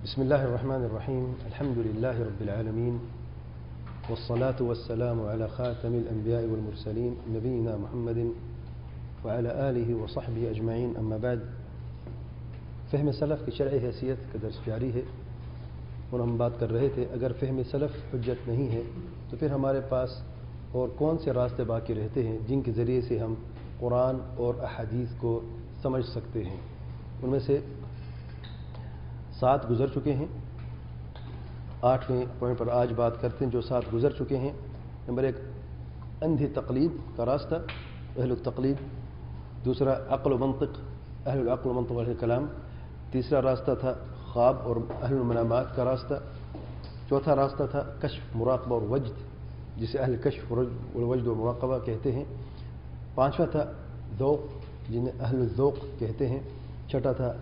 بسم الله الرحمن الرحيم. الحمد لله رب العالمين، والصلاة والسلام على خاتم الأنبياء والمرسلين نبينا محمد وعلى آله وصحبه أجمعين. أما بعد، فہم سلف کی شرعی حیثیت کا درس جاری ہے اور ہم بات کر رہے تھے اگر فہم سلف حجت نہیں ہے تو پھر ہمارے پاس اور کون سے راستے باقی رہتے ہیں جن کے ذریعے سے ہم قرآن اور احادیث کو سمجھ سکتے ہیں. ان میں سے 7 گزر چکے ہیں. 8ویں پوائنٹ پر آج بات کرتے ہیں جو 7 گزر چکے ہیں. نمبر 1، اندھی تقلید کا راستہ، اہل التقلید. دوسرا، عقل و منطق، اہل العقل و منطق واہل کلام. تیسرا راستہ تھا خواب اور اہل المنامات کا راستہ. چوتھا راستہ تھا کشف، مراقبہ اور وجد، جسے اہل کشف والوجد و مراقبہ کہتے ہیں. 5واں تھا ذوق، جنہیں اہل الذوق کہتے ہیں. 6واں تھا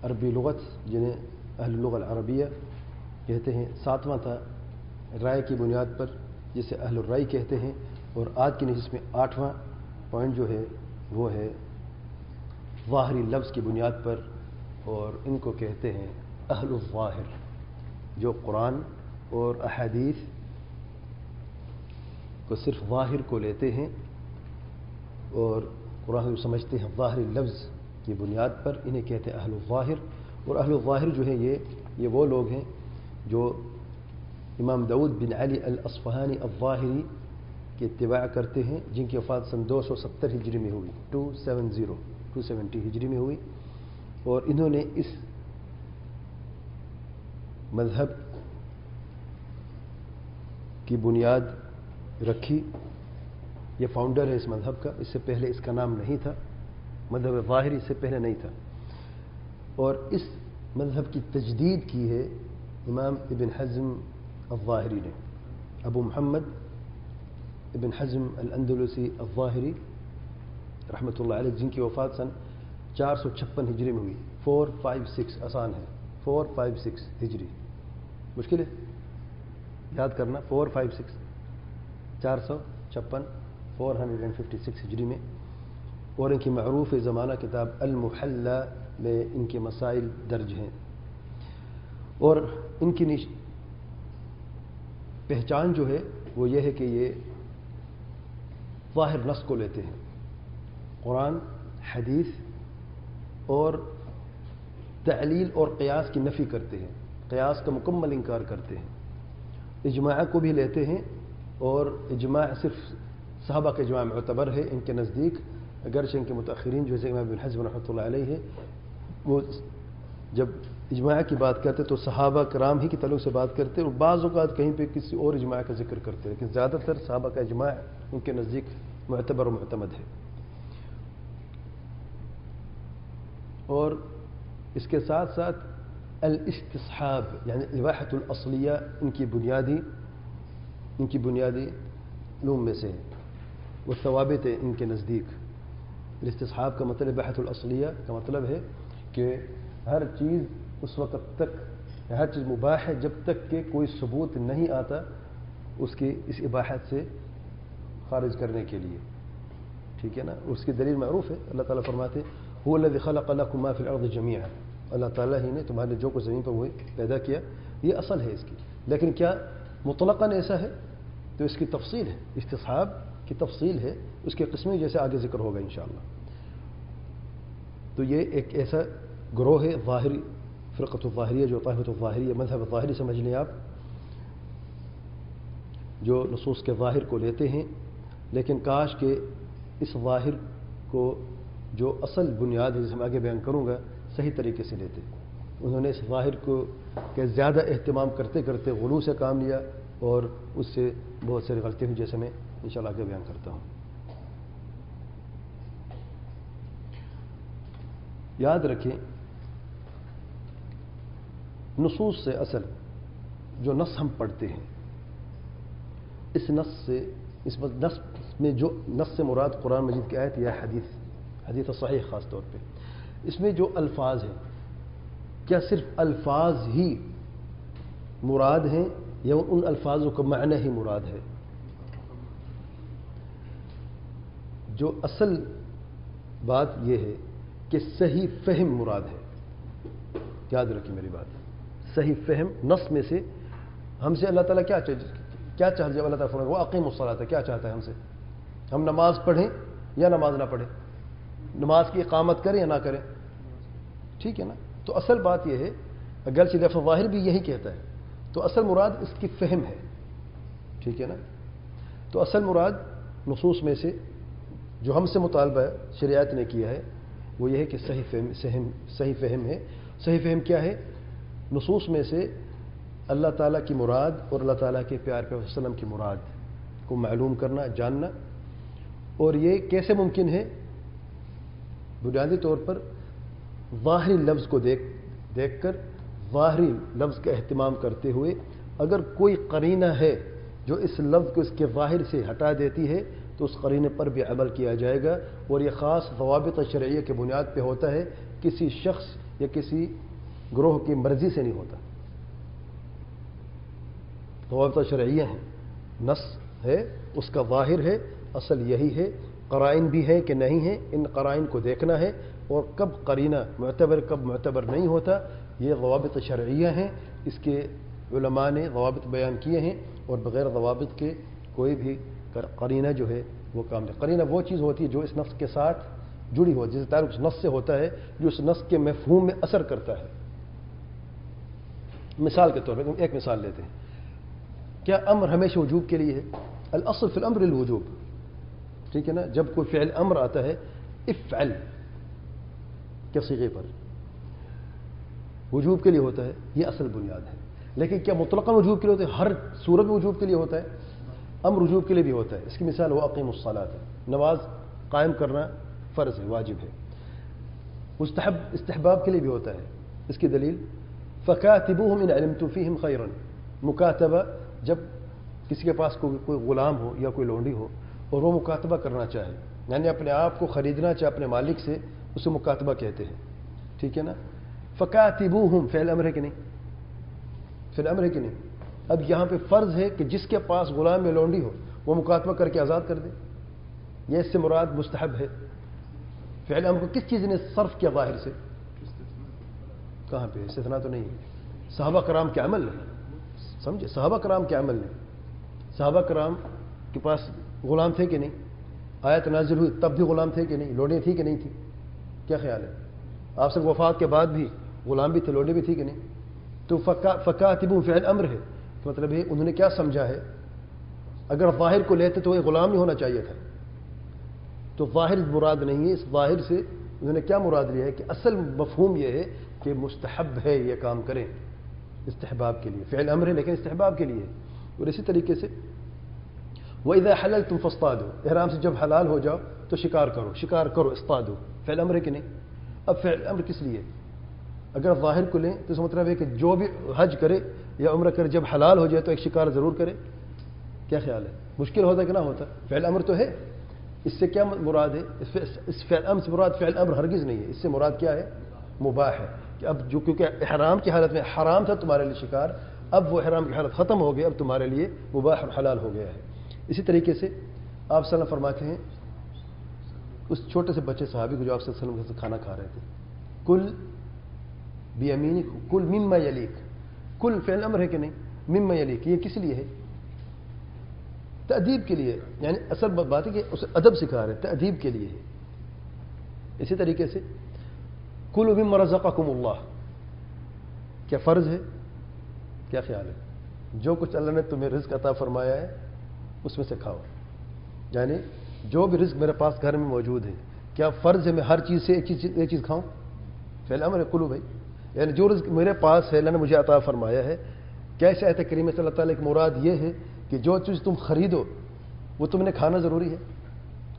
عربی لغت، جنہیں اہل اللغہ العربیہ کہتے ہیں. 7واں تھا رائے کی بنیاد پر، جسے اہل الرائے کہتے ہیں. اور آج کی نشست میں 8واں پوائنٹ جو ہے وہ ہے ظاہری لفظ کی بنیاد پر، اور ان کو کہتے ہیں اہل الظاہر، جو قرآن اور احادیث کو صرف ظاہر کو لیتے ہیں اور قرآن کو سمجھتے ہیں ظاہری لفظ کی بنیاد پر. انہیں کہتے ہیں اہل الظاہر. اور اہل الظاہر جو ہے یہ وہ لوگ ہیں جو امام داؤد بن علی الاصفہانی الظاہری کی اتباع کرتے ہیں، جن کی وفات سن 270 ہجری میں ہوئی، 270 ہجری میں ہوئی. اور انہوں نے اس مذہب کی بنیاد رکھی. یہ فاؤنڈر ہے اس مذہب کا. اس سے پہلے اس کا نام نہیں تھا، مذہب ظاہری اس سے پہلے نہیں تھا. اور اس مذہب کی تجدید کی ہے امام ابن حزم الظاہری نے، ابو محمد ابن حزم الاندلسی الظاہری رحمۃ اللہ علیہ، جن کی وفات سن 456 ہجری میں ہوئی. 456 آسان ہے، 456 ہجری مشکل ہے یاد کرنا. 456 456 456 ہجری میں. اور ان کی معروف زمانہ کتاب المحلہ میں ان کے مسائل درج ہیں. اور ان کی پہچان جو ہے وہ یہ ہے کہ یہ ظاہر نص کو لیتے ہیں، قرآن، حدیث اور تعلیل اور قیاس کی نفی کرتے ہیں، قیاس کا مکمل انکار کرتے ہیں. اجماع کو بھی لیتے ہیں، اور اجماع صرف صحابہ کا اجماع معتبر ہے ان کے نزدیک، اگرچہ ان کے متأخرین جیسے امام ابن حزم رحمۃ اللہ علیہ ہے وہ جب اجماع کی بات کرتے تو صحابہ کرام ہی کے تعلق سے بات کرتے، اور بعض اوقات کہیں پہ کسی اور اجماع کا ذکر کرتے، لیکن زیادہ تر صحابہ کا اجماع ان کے نزدیک معتبر و معتمد ہے. اور اس کے ساتھ ساتھ الاستصحاب یعنی الواحۃ الاصلیہ ان کی بنیادی علوم میں سے ہے، وہ ثوابت ہے ان کے نزدیک. الاستصحاب کا مطلب بحث الاصلیہ کا مطلب ہے کہ ہر چیز اس وقت تک، ہر چیز مباح ہے جب تک کہ کوئی ثبوت نہیں آتا اس کی اس اباحت سے خارج کرنے کے لیے. ٹھیک ہے نا. اس کی دلیل معروف ہے، اللہ تعالیٰ فرماتے هو الذی خلق لکم ما فی الارض جميعا، اللہ تعالیٰ ہی نے تمہارے جو کچھ زمین پر ہوئے پیدا کیا. یہ اصل ہے اس کی. لیکن کیا مطلقاً ایسا ہے؟ تو اس کی تفصیل ہے، استصحاب کی تفصیل ہے، اس کے قسمیں جیسے آگے ذکر ہوگا انشاءاللہ. تو یہ ایک ایسا گروہ ہے ظاہری، فرقۃ الظاہریہ، جو طائفۃ الظاہریہ، مذہب ظاہری سمجھ لیں آپ، جو نصوص کے ظاہر کو لیتے ہیں، لیکن کاش کہ اس ظاہر کو جو اصل بنیاد ہے جسے میں آگے بیان کروں گا صحیح طریقے سے لیتے. انہوں نے اس ظاہر کو کہ زیادہ اہتمام کرتے کرتے غلو سے کام لیا، اور اس سے بہت ساری غلطیاں ہوئی جیسے میں انشاءاللہ آگے بیان کرتا ہوں. یاد رکھیں نصوص سے اصل جو نص ہم پڑھتے ہیں، اس نص سے نص میں جو نص سے مراد قرآن مجید کی آیت یا حدیث صحیح خاص طور پہ، اس میں جو الفاظ ہیں کیا صرف الفاظ ہی مراد ہیں یا ان الفاظوں کا معنی ہی مراد ہے؟ جو اصل بات یہ ہے کہ صحیح فہم مراد ہے. یاد رکھیں میری بات. صحیح فہم نص میں سے ہم سے اللہ تعالیٰ کیا چاہتا ہے؟ جب اللہ تعالیٰ فرماتا ہے وَأَقِیمُوا الصَّلَاةَ، کیا چاہتا ہے ہم سے؟ ہم نماز پڑھیں یا نماز نہ پڑھیں، نماز کی اقامت کریں یا نہ کریں، ٹھیک ہے نا؟ تو اصل بات یہ ہے، اگرچہ لفظ ظاہر بھی یہی کہتا ہے، تو اصل مراد اس کی فہم ہے، ٹھیک ہے نا؟ تو اصل مراد نصوص میں سے جو ہم سے مطالبہ شریعت نے کیا ہے وہ یہ ہے کہ صحیح فہم ہے۔ صحیح فہم کیا ہے؟ نصوص میں سے اللہ تعالیٰ کی مراد اور اللہ تعالیٰ کے پیار پیغمبر صلی اللہ علیہ وسلم کی مراد کو معلوم کرنا، جاننا۔ اور یہ کیسے ممکن ہے؟ بنیادی طور پر ظاہری لفظ کو دیکھ کر، ظاہری لفظ کا اہتمام کرتے ہوئے، اگر کوئی قرینہ ہے جو اس لفظ کو اس کے ظاہر سے ہٹا دیتی ہے تو اس قرینے پر بھی عمل کیا جائے گا، اور یہ خاص ضوابط شرعیہ کے بنیاد پہ ہوتا ہے، کسی شخص یا کسی گروہ کی مرضی سے نہیں ہوتا۔ ضوابط شرعیہ ہیں، نص ہے، اس کا ظاہر ہے، اصل یہی ہے، قرائن بھی ہیں کہ نہیں ہیں، ان قرائن کو دیکھنا ہے، اور کب قرینہ معتبر کب معتبر نہیں ہوتا، یہ ضوابط شرعیہ ہیں، اس کے علماء نے ضوابط بیان کیے ہیں، اور بغیر ضوابط کے کوئی بھی قرینہ جو ہے وہ کام نہیں۔ قرینہ وہ چیز ہوتی ہے جو اس نص کے ساتھ جڑی ہو، جس تعلق اس نص سے ہوتا ہے، جو اس نص کے مفہوم میں اثر کرتا ہے۔ مثال کے طور پر ایک مثال لیتے ہیں، کیا امر ہمیشہ وجوب کے لیے ہے؟ الاصل فی الامر الوجوب، ٹھیک ہے نا؟ جب کوئی فعل امر آتا ہے افعل کے صیغے پر، وجوب کے لیے ہوتا ہے، یہ اصل بنیاد ہے۔ لیکن کیا مطلقاً وجوب کے لیے ہوتا ہے؟ ہر صورت میں وجوب کے لیے ہوتا ہے؟ امر وجوب کے لیے بھی ہوتا ہے۔ اس کی مثال وہ اقیم الصلاۃ، نماز قائم کرنا فرض ہے، واجب ہے۔ استحباب کے لیے بھی ہوتا ہے۔ اس کی دلیل فکاتبوہم ان علمتم فیہم خیرا، مکاتبہ، جب کسی کے پاس کوئی غلام ہو یا کوئی لونڈی ہو اور وہ مکاتبہ کرنا چاہے، یعنی اپنے آپ کو خریدنا چاہے اپنے مالک سے، اسے مکاتبہ کہتے ہیں، ٹھیک ہے نا؟ فکاتبوہم فعل امر ہے کہ نہیں؟ فعل امر ہے کہ نہیں؟ اب یہاں پہ فرض ہے کہ جس کے پاس غلام یا لونڈی ہو وہ مکاتبہ کر کے آزاد کر دے، یہ اس سے مراد مستحب ہے۔ فعل امر کو کس چیز نے صرف کیا ظاہر سے؟ کہاں پہ؟ استثناء تو نہیں ہے، صحابہ کرام کے عمل نے، سمجھے؟ صحابہ کرام کے عمل نے، صحابہ کرام کے پاس غلام تھے کہ نہیں؟ آیت نازل ہوئی تب بھی غلام تھے کہ نہیں؟ لونڈی تھی کہ نہیں تھی؟ کیا خیال ہے؟ آپ سے وفات کے بعد بھی غلام بھی تھے، لونڈی بھی تھی کہ نہیں؟ تو فکاتبو فعل امر ہے، مطلب ہے انہوں نے کیا سمجھا ہے؟ اگر ظاہر کو لیتے تو یہ غلام ہی ہونا چاہیے تھا، تو ظاہر مراد نہیں ہے۔ اس ظاہر سے انہوں نے کیا مراد لیا ہے کہ اصل مفہوم یہ ہے کہ مستحب ہے یہ کام کریں، استحباب کے لیے، فعل امر ہے لیکن استحباب کے لیے۔ اور اسی طریقے سے وَإِذَا حَلَلْتُمْ فَاصْطَادُوا، احرام سے جب حلال ہو جاؤ تو شکار کرو، اصطادو، فعل امر ہے کہ نہیں؟ اب فعل امر کس لیے؟ اگر ظاہر کو لیں تو اس مطلب ہے کہ جو بھی حج کرے یا عمرہ کرے جب حلال ہو جائے تو ایک شکار ضرور کرے۔ کیا خیال ہے؟ مشکل ہوتا کہ نہ ہوتا؟ فعل امر تو ہے۔ اس سے کیا مراد ہے؟ اس فعل امر سے مراد فعل امر ہرگز نہیں ہے، اس سے مراد کیا ہے؟ مباح ہے، کہ اب جو کیونکہ احرام کی حالت میں حرام تھا تمہارے لیے شکار، اب وہ احرام کی حالت ختم ہو گئی، اب تمہارے لیے مباح اور حلال ہو گیا ہے۔ اسی طریقے سے آپ صلی اللہ علیہ وسلم فرماتے ہیں اس چھوٹے سے بچے صحابی کو جو آپ صلی اللہ علیہ وسلم سے کھانا کھا رہے تھے، کل بیمینک، کل مما یلیک، کل فعل امر ہے کہ نہیں؟ مما یلیک، یہ کس لیے ہے؟ تأدیب کے لیے، یعنی اصل بات ہے کہ اسے ادب سکھا رہے ہیں، تأدیب کے لیے ہے۔ اسی طریقے سے کلوا مما رزقکم اللہ، کیا فرض ہے؟ کیا خیال ہے؟ جو کچھ اللہ نے تمہیں رزق عطا فرمایا ہے اس میں سے کھاؤ، یعنی جو بھی رزق میرے پاس گھر میں موجود ہے، کیا فرض ہے میں ہر چیز سے ایک چیز کھاؤں؟ فعل امر ہے، کلو بھائی، یعنی جو رزق میرے پاس ہے اللہ نے مجھے عطا فرمایا ہے، کیا اس آیت کریمہ سے اللہ تعالیٰ کی مراد یہ ہے کہ جو چیز تم خریدو وہ تم نے کھانا ضروری ہے؟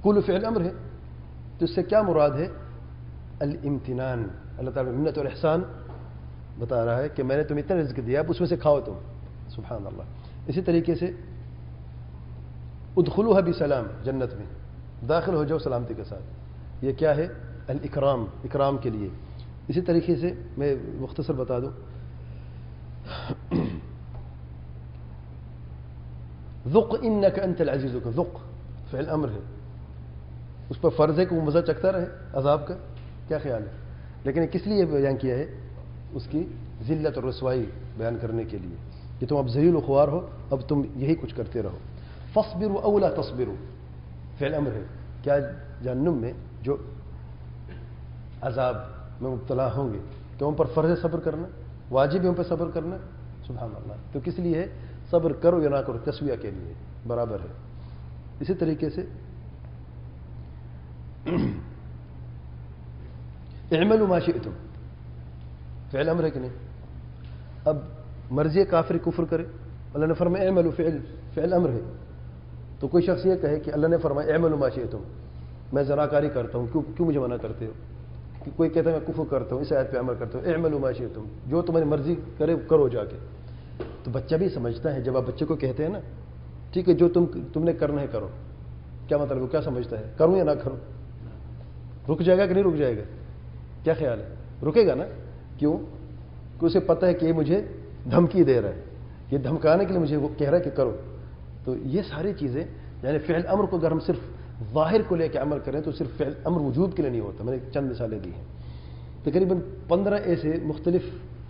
کلو فعل امر ہے، تو اس سے کیا مراد ہے؟ الامتنان، اللہ تعالیٰ منت اور احسان بتا رہا ہے کہ میں نے تمہیں اتنا رزق دیا، اب اس میں سے کھاؤ تم، سبحان اللہ۔ اسی طریقے سے ادخلوها بسلام، جنت میں داخل ہو جاؤ سلامتی کے ساتھ، یہ کیا ہے؟ الاکرام، اکرام کے لیے۔ اسی طریقے سے میں مختصر بتا دوں، ذق انک انت العزیز، کا ذق فعل امر ہے، اس پر فرض ہے کہ وہ مزہ چکھتا رہے عذاب کا۔ کیا خیال ہے؟ لیکن کس لیے بیان کیا ہے؟ اس کی ذلت اور رسوائی بیان کرنے کے لیے کہ تم اب ذلیل و خوار ہو، اب تم یہی کچھ کرتے رہو. فاصبروا او لا تصبروا فعل امر ہے. کیا جہنم میں جو عذاب میں مبتلا ہوں گے تو ان پر فرض ہے صبر کرنا، واجب ہے ان پہ صبر کرنا؟ سبحان اللہ. تو کس لیے ہے؟ صبر کرو یا نہ کرو، تسویہ کے لیے برابر ہے. اسی طریقے سے اعملوا ما شئتم فعل امر ہے کہ نہیں؟ اب مرضی کافر کفر کرے، اللہ نے فرمایا اعملوا فعل امر ہے. تو کوئی شخص یہ کہے کہ اللہ نے فرمایا اعملوا ما شئتم، میں زناکاری کرتا ہوں، کیوں مجھے منع کرتے ہو؟ کوئی کہتا ہے میں کفر کرتا ہوں، اس آیت پہ عمل کرتا ہوں، اعملوا ما شئتم، جو تمہاری مرضی کرے کرو جا کے. تو بچہ بھی سمجھتا ہے، جب آپ بچے کو کہتے ہیں نا ٹھیک ہے جو تم نے کرنا ہے کرو، کیا مطلب وہ کیا سمجھتا ہے؟ کروں یا نہ کروں؟ رک جائے گا کہ نہیں رک جائے گا؟ کیا خیال ہے؟ رکے گا نا. کیوں؟ کہ اسے پتہ ہے کہ یہ مجھے دھمکی دے رہا ہے، یہ دھمکانے کے لیے مجھے وہ کہہ رہا ہے کہ کرو. تو یہ ساری چیزیں یعنی فعل امر کو اگر ہم صرف ظاہر کو لے کے عمل کریں تو صرف فعل امر وجوب کے لیے نہیں ہوتا. میں نے چند مثالیں دی ہیں. تقریباً 15 ایسے مختلف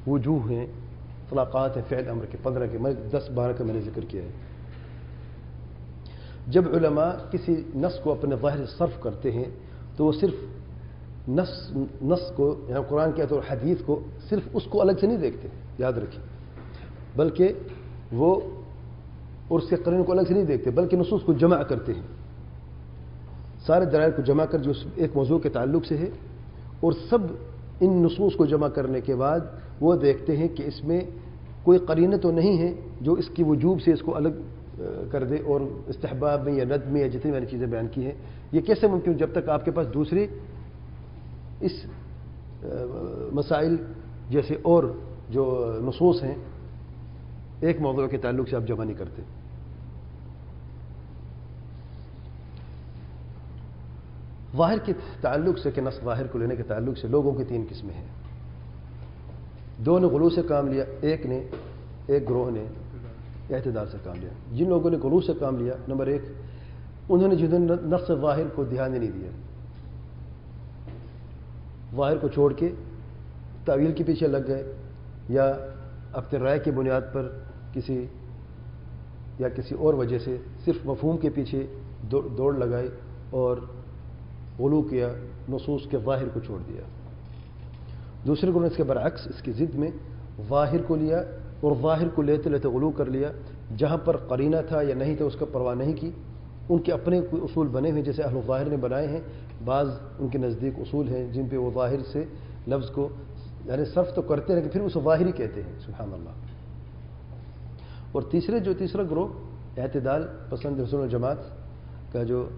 وجوہ ہیں، اطلاقات ہیں فعل امر کے، 15 کے، میں 10-12 کا میں نے ذکر کیا ہے. جب علماء کسی نص کو اپنے ظاہر سے صرف کرتے ہیں تو وہ صرف نص کو یعنی قرآن کے اور حدیث کو صرف اس کو الگ سے نہیں دیکھتے، یاد رکھیں، بلکہ وہ اور اس کے قرین کو الگ سے نہیں دیکھتے، بلکہ نصوص کو جمع کرتے ہیں. سارے دلائل کو جمع کر جو ایک موضوع کے تعلق سے ہے، اور سب ان نصوص کو جمع کرنے کے بعد وہ دیکھتے ہیں کہ اس میں کوئی قرینہ تو نہیں ہے جو اس کی وجوب سے اس کو الگ کر دے، اور استحباب میں یا ندب میں یا جتنی میں نے چیزیں بیان کی ہیں یہ کیسے ممکن جب تک آپ کے پاس دوسری اس مسائل جیسے اور جو نصوص ہیں ایک موضوع کے تعلق سے آپ جمع نہیں کرتے. ظاہر کے تعلق سے کہ نص ظاہر کو لینے کے تعلق سے لوگوں کی 3 قسمیں ہیں. 2 نے غلو سے کام لیا، ایک گروہ نے اعتدال سے کام لیا. جن لوگوں نے غلو سے کام لیا، نمبر 1 انہوں نے جنہوں نے نص ظاہر کو دھیان ہی نہیں دیا، ظاہر کو چھوڑ کے تعویل کے پیچھے لگ گئے، یا اپنے رائے کی بنیاد پر کسی اور وجہ سے صرف مفہوم کے پیچھے دوڑ لگائی اور غلو کیا، نصوص کے ظاہر کو چھوڑ دیا. دوسرے گروہ نے اس کے برعکس اس کی ضد میں ظاہر کو لیا اور ظاہر کو لیتے لیتے غلو کر لیا، جہاں پر قرینہ تھا یا نہیں تھا اس کا پرواہ نہیں کی. ان کے اپنے کوئی اصول بنے ہوئے جیسے اہل الظاہر نے بنائے ہیں، بعض ان کے نزدیک اصول ہیں جن پہ وہ ظاہر سے لفظ کو یعنی صرف تو کرتے ہیں کہ پھر اسے ظاہری کہتے ہیں. سبحان اللہ. اور تیسرا گروہ اعتدال پسند رسول الجماعت کا جو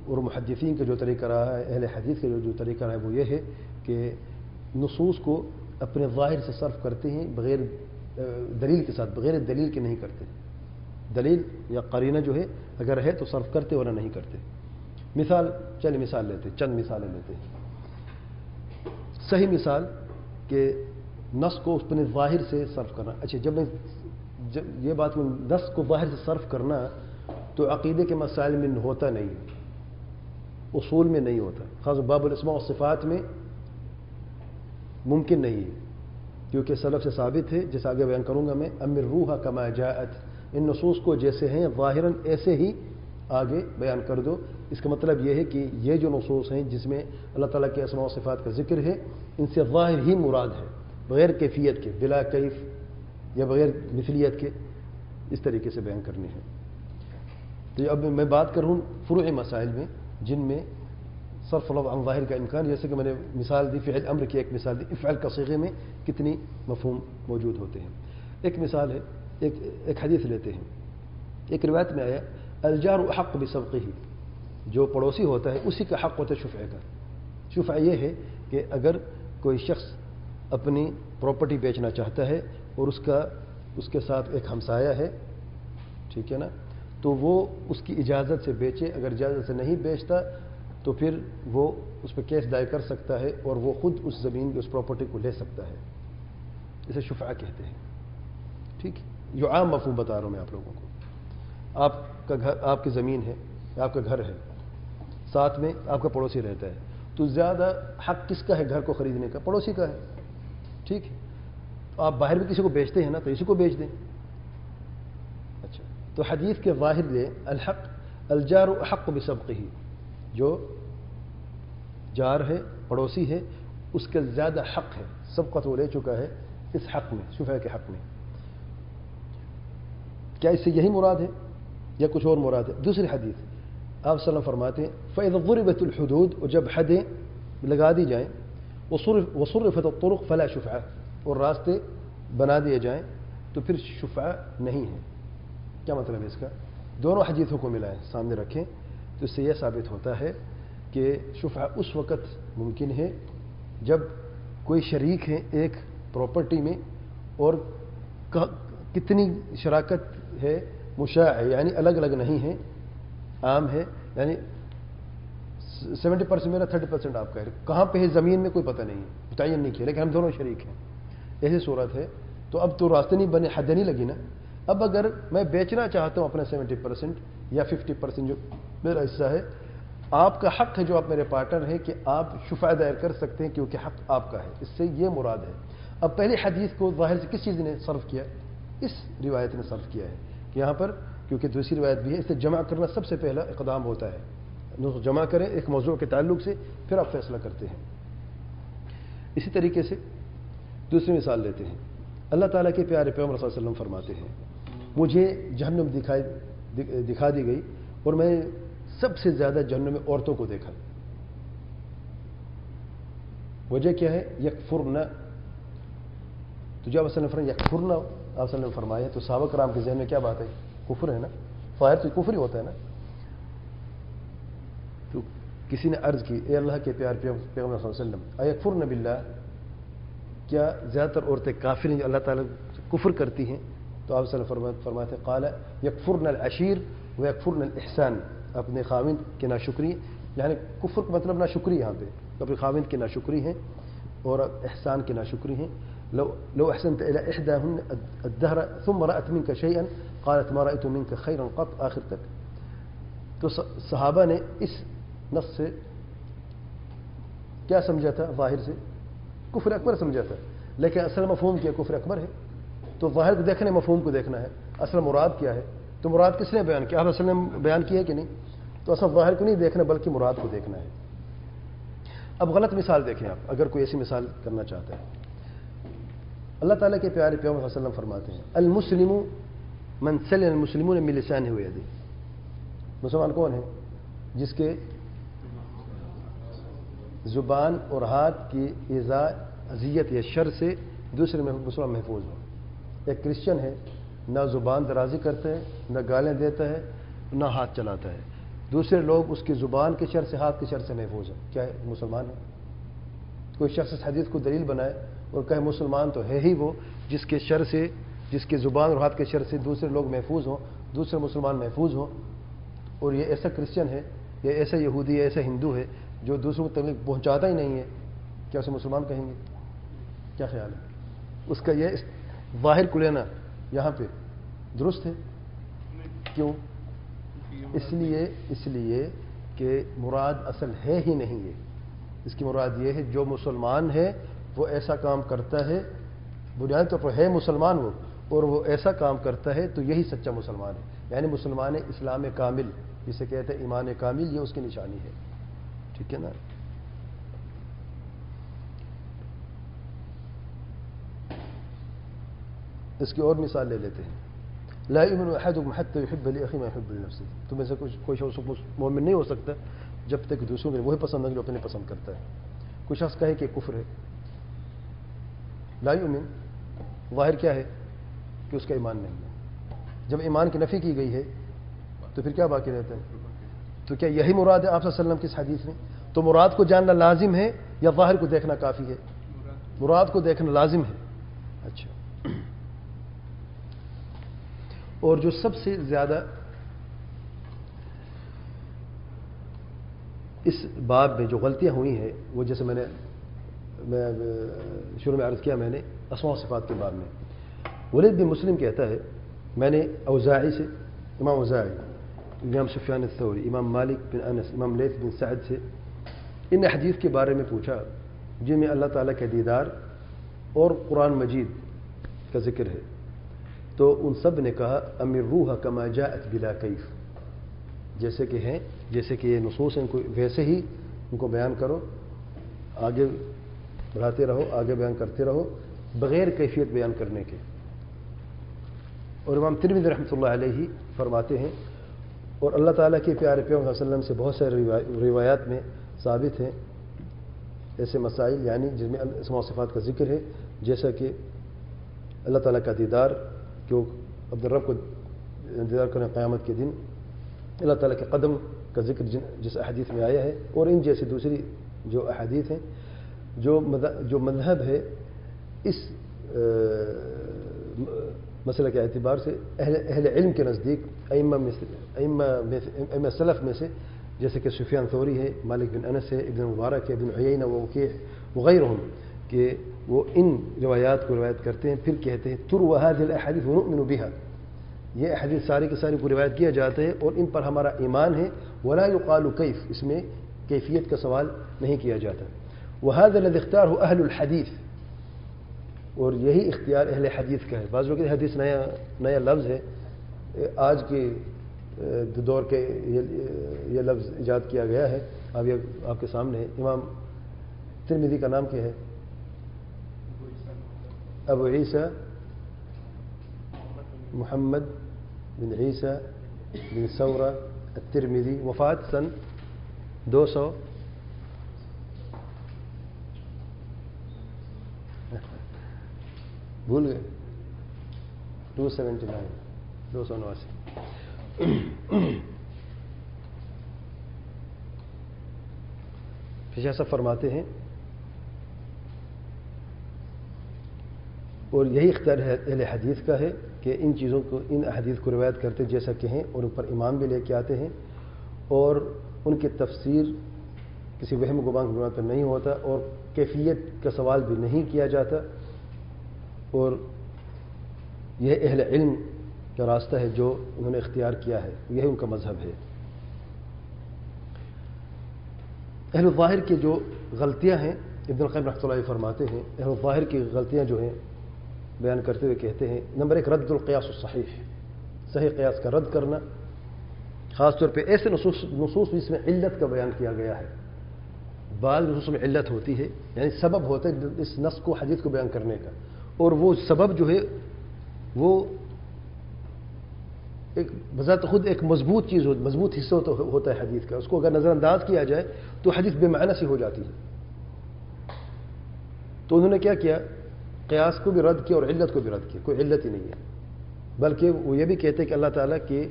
اور محدثین کا جو طریقہ رہا ہے، اہل حدیث کا جو طریقہ رہا ہے وہ یہ ہے کہ نصوص کو اپنے ظاہر سے صرف کرتے ہیں بغیر دلیل کے ساتھ، بغیر دلیل کے نہیں کرتے. دلیل یا قرینہ جو ہے اگر ہے تو صرف کرتے ورنہ نہیں کرتے. مثال لیتے، چند مثالیں لیتے ہیں. صحیح مثال کہ نص کو اس اپنے ظاہر سے صرف کرنا. اچھا جب یہ بات میں نص کو ظاہر سے صرف کرنا تو عقیدے کے مسائل میں ہوتا نہیں، اصول میں نہیں ہوتا، خاص باب الاسماء والصفات میں ممکن نہیں ہے، کیونکہ سلف سے ثابت ہے، جیسے آگے بیان کروں گا میں، امر روحا کما جاءت، ان نصوص کو جیسے ہیں ظاہراً ایسے ہی آگے بیان کر دو. اس کا مطلب یہ ہے کہ یہ جو نصوص ہیں جس میں اللہ تعالیٰ کے اسماء و صفات کا ذکر ہے ان سے ظاہر ہی مراد ہے، بغیر کیفیت کے، بلا کیف یا بغیر مثلیت کے، اس طریقے سے بیان کرنے ہیں. تو اب میں بات کروں فروع مسائل میں جن میں صرف لفظ عن ظاہر کا امکان، جیسے کہ میں نے مثال دی فعل امر کی، ایک مثال دی افعل کا صیغے میں کتنی مفہوم موجود ہوتے ہیں. ایک مثال ہے، ایک حدیث لیتے ہیں. ایک روایت میں آیا الجار احق بسبقہ، جو پڑوسی ہوتا ہے اسی کا حق ہوتا ہے شفعہ کا. شفعہ یہ ہے کہ اگر کوئی شخص اپنی پراپرٹی بیچنا چاہتا ہے اور اس کے ساتھ ایک ہمسایہ ہے، ٹھیک ہے نا، تو وہ اس کی اجازت سے بیچے. اگر اجازت سے نہیں بیچتا تو پھر وہ اس پہ کیس دائر کر سکتا ہے اور وہ خود اس زمین کی اس پراپرٹی کو لے سکتا ہے. اسے شفعہ کہتے ہیں. ٹھیک، جو عام مفہوم بتا رہا ہوں میں آپ لوگوں کو. آپ کی زمین ہے، آپ کا گھر ہے، ساتھ میں آپ کا پڑوسی رہتا ہے، تو زیادہ حق کس کا ہے گھر کو خریدنے کا؟ پڑوسی کا ہے. ٹھیک ہے، تو آپ باہر بھی کسی کو بیچتے ہیں نا، تو اسی کو بیچ دیں. اچھا، تو حدیث کے ظاہر لیں الحق الجار احق بسبقہ، جو جار ہے پڑوسی ہے اس کا زیادہ حق ہے، سبقت وہ لے چکا ہے اس حق میں، شفعہ کے حق میں. کیا اس سے یہی مراد ہے یا کچھ اور مراد ہے؟ دوسری حدیث آپ صلی اللہ علیہ وسلم فرماتے ہیں فَإِذَا ضُرِبَتِ الْحُدُودُ، اور جب حدیں لگا دی جائیں، وَصُرِّفَتِ الطُّرُقُ فَلَا شُفْعَةَ، اور راستے بنا دیے جائیں تو پھر شفعہ نہیں ہے. کیا مطلب ہے اس کا؟ دونوں حدیثوں کو ملائیں سامنے رکھیں تو اس سے یہ ثابت ہوتا ہے کہ شفعہ اس وقت ممکن ہے جب کوئی شریک ہے ایک پراپرٹی میں اور کتنی شراکت ہے، مشاع ہے، یعنی الگ الگ نہیں ہے، عام ہے، یعنی 70% میرا 30% آپ کا ہے. کہاں پہ ہے زمین میں کوئی پتہ نہیں ہے، متعین نہیں کیا، لیکن ہم دونوں شریک ہیں. ایسی صورت ہے تو اب تو راستے نہیں بنے، حد نہیں لگی نا. اب اگر میں بیچنا چاہتا ہوں اپنا 70% یا 50% جو میرا حصہ ہے، آپ کا حق ہے جو آپ میرے پارٹنر ہیں کہ آپ شفعہ دائر کر سکتے ہیں کیونکہ حق آپ کا ہے. اس سے یہ مراد ہے. اب پہلی حدیث کو ظاہر سے کس چیز نے صرف کیا؟ اس روایت نے صرف کیا ہے کہ یہاں پر کیونکہ دوسری روایت بھی ہے، اس سے جمع کرنا سب سے پہلا اقدام ہوتا ہے. جمع کریں ایک موضوع کے تعلق سے، پھر آپ فیصلہ کرتے ہیں. اسی طریقے سے دوسری مثال لیتے ہیں. اللہ تعالیٰ کے پیارے پیغمبر صلی اللہ علیہ وسلم فرماتے ہیں مجھے جہنم دکھا دی گئی اور میں سب سے زیادہ جہنم میں عورتوں کو دیکھا. وجہ کیا ہے؟ یکفرن. تو جب آپ نے یکفرن آپ نے فرمایا تو صحابہ کرام کے ذہن میں کیا بات ہے؟ کفر ہے نا، فائر تو کفر ہی ہوتا ہے نا. تو کسی نے عرض کی اے اللہ کے پیار پیغمبر صلی اللہ علیہ وسلم ایکفرن باللہ، کیا زیادہ تر عورتیں کافر ہیں جو اللہ تعالیٰ کفر کرتی ہیں؟ تو آپ صلی اللہ علیہ وسلم فرماتے ہیں قال یکفرن العشیر و یکفرن الاحسان، اپنے خاوند کی ناشکری، یعنی کفر کا مطلب ناشکری، یہاں پہ اپنے خاوند کی ناشکری ہیں اور احسان کی ناشکری ہیں. لو احسنت الى احداهن الدهر ثم رأت منك شيئا قالت ما رأيت منك خيرا قط، آخر تک. تو صحابہ نے اس نص سے کیا سمجھا تھا؟ ظاہر سے کفر اکبر سمجھا تھا، لیکن اصل مفہوم کیا؟ کفر اکبر ہے. تو ظاہر کو دیکھنا ہے، مفہوم کو دیکھنا ہے. اصل مراد کیا ہے؟ تو مراد کس نے بیان کیا؟ آپ اصل نے بیان کیا ہے کہ نہیں؟ تو اصل ظاہر کو نہیں دیکھنا بلکہ مراد کو دیکھنا ہے. اب غلط مثال دیکھیں آپ، اگر کوئی ایسی مثال کرنا چاہتا ہے. اللہ تعالیٰ کے پیارے پیغمبر صلی اللہ علیہ وسلم فرماتے ہیں المسلم من سلم المسلمون من لسانه ويده. مسلمان کون ہے؟ جس کے زبان اور ہاتھ کی ایذاء، اذیت یا شر سے دوسرے مسلمان محفوظ ہو. ایک کرسچن ہے، نہ زبان درازی کرتا ہے، نہ گالیں دیتا ہے، نہ ہاتھ چلاتا ہے، دوسرے لوگ اس کی زبان کے شر سے، ہاتھ کے شر سے محفوظ ہیں. کیا ہے؟ مسلمان ہے. کوئی شخص اس حدیث کو دلیل بنائے اور کہے مسلمان تو ہے ہی وہ جس کے شر سے، جس کے زبان اور ہاتھ کے شر سے دوسرے لوگ محفوظ ہوں، دوسرے مسلمان محفوظ ہوں، اور یہ ایسا کرسچن ہے یا ایسا یہودی یا ایسا ہندو ہے جو دوسروں کو تکلیف پہنچاتا ہی نہیں ہے، کیا اسے مسلمان کہیں گے؟ کیا خیال ہے اس کا؟ یہ ظاہر کو لینا یہاں پہ درست ہے. کیوں؟ اس لیے کہ مراد اصل ہے ہی نہیں ہے. اس کی مراد یہ ہے جو مسلمان ہے وہ ایسا کام کرتا ہے، بنیادی طور پر ہے مسلمان وہ، اور وہ ایسا کام کرتا ہے تو یہی سچا مسلمان ہے. یعنی مسلمان اسلام کامل جسے کہتے ہیں ایمان کامل، یہ اس کی نشانی ہے. ٹھیک ہے نا؟ اس کی اور مثال لے لیتے ہیں. لا یؤمن احدکم حتی یحب لاخیہ ما یحب لنفسہ. تم میں سے کوئی شخص مومن نہیں ہو سکتا جب تک دوسروں کو وہی پسند نہ جو اپنے پسند کرتا ہے. کوئی شخص کہے کہ کفر ہے، لا یؤمن، ظاہر کیا ہے کہ اس کا ایمان نہیں ہے. جب ایمان کی نفی کی گئی ہے تو پھر کیا باقی رہتا ہے؟ تو کیا یہی مراد ہے آپ صلی اللہ علیہ وسلم کی اس حدیث میں؟ تو مراد کو جاننا لازم ہے یا ظاہر کو دیکھنا کافی ہے؟ مراد کو دیکھنا لازم ہے. اچھا، اور جو سب سے زیادہ اس باب میں جو غلطیاں ہوئی ہیں وہ جیسے میں شروع میں عرض کیا، میں نے اسماء و صفات کے باب میں ولید بن مسلم کہتا ہے میں نے اوزاعی سے، امام اوزاعی، امام سفیان الثوری، امام مالک بن انس، امام لیث بن سعد سے ان حدیث کے بارے میں پوچھا جن میں اللہ تعالیٰ کا دیدار اور قرآن مجید کا ذکر ہے، تو ان سب نے کہا امروها کما جاءت بلا کیف، جیسے کہ ہیں، جیسے کہ یہ نصوص ہیں، ان کو ویسے ہی ان کو بیان کرو، آگے بڑھاتے رہو، آگے بیان کرتے رہو بغیر کیفیت بیان کرنے کے۔ اور امام ترمذی رحمۃ اللہ علیہ فرماتے ہیں، اور اللہ تعالیٰ کے پیارے پیغمبر صلی اللہ علیہ وسلم سے بہت سارے روایات میں ثابت ہیں ایسے مسائل، یعنی جس میں اسماء و صفات کا ذکر ہے، جیسا کہ اللہ تعالیٰ کا دیدار، کہ وہ عبد الرب کو دیدار کرنے قیامت کے دن، اللہ تعالیٰ کے قدم کا ذکر جس احادیث میں آیا ہے، اور ان جیسی دوسری جو احادیث ہیں، جو مذہب ہے اس مسئلہ کے اعتبار سے اہل علم کے نزدیک ائمہ سلف میں سے، جیسے کہ سفیان ثوری ہے، مالک بن انس ہے، ابن مبارک ہے، ابن عیینہ ووکیع وغیرہم، کہ وہ ان روایات کو روایت کرتے ہیں، پھر کہتے ہیں تروى هذه الاحاديث ونؤمن بها، یہ احادیث ساری کی ساری کو روایت کیا جاتا ہے اور ان پر ہمارا ایمان ہے، ولا يقال كيف، اس میں کیفیت کا سوال نہیں کیا جاتا، وهذا الذي اختاره اهل الحديث، اور یہی اختیار اہل حدیث کا ہے۔ بعض لوگ کہتے ہیں حدیث نیا لفظ ہے، آج کے دور کے یہ لفظ ایجاد کیا گیا ہے، اب یہ آپ کے سامنے ہے۔ امام ترمذی کا نام کیا ہے؟ ابو عیسیٰ محمد بن عیسیٰ بن ثورہ الترمذی، وفات سن 200 بھول گئے 279 289۔ پھر ایسا فرماتے ہیں، اور یہی اختیار اہل حدیث کا ہے کہ ان چیزوں کو، ان احادیث کو روایت کرتے جیسا کہ ہیں، اور ان پر امام بھی لے کے آتے ہیں، اور ان کی تفسیر کسی وہم و گمان کی بنیاد پر نہیں ہوتا، اور کیفیت کا سوال بھی نہیں کیا جاتا، اور یہ اہل علم کا راستہ ہے جو انہوں نے اختیار کیا ہے، یہی ان کا مذہب ہے۔ اہل الظاہر کی جو غلطیاں ہیں، ابن القیم رحمۃ اللہ علیہ فرماتے ہیں، اہل الظاہر کی غلطیاں جو ہیں بیان کرتے ہوئے کہتے ہیں، نمبر 1 رد القیاس الصحیح، صحیح قیاس کا رد کرنا، خاص طور پہ ایسے نصوص جس میں علت کا بیان کیا گیا ہے۔ بعض نصوص میں علت ہوتی ہے، یعنی سبب ہوتا ہے اس نص کو، حدیث کو بیان کرنے کا، اور وہ سبب جو ہے وہ ایک بذات خود ایک مضبوط چیز ہوتی، مضبوط حصہ ہوتا ہے حدیث کا، اس کو اگر نظر انداز کیا جائے تو حدیث بے معنی سی ہو جاتی ہے۔ تو انہوں نے کیا کیا، قیاس کو بھی رد کیا اور علت کو بھی رد کیا، کوئی علت ہی نہیں ہے، بلکہ وہ یہ بھی کہتے ہیں کہ اللہ تعالیٰ کی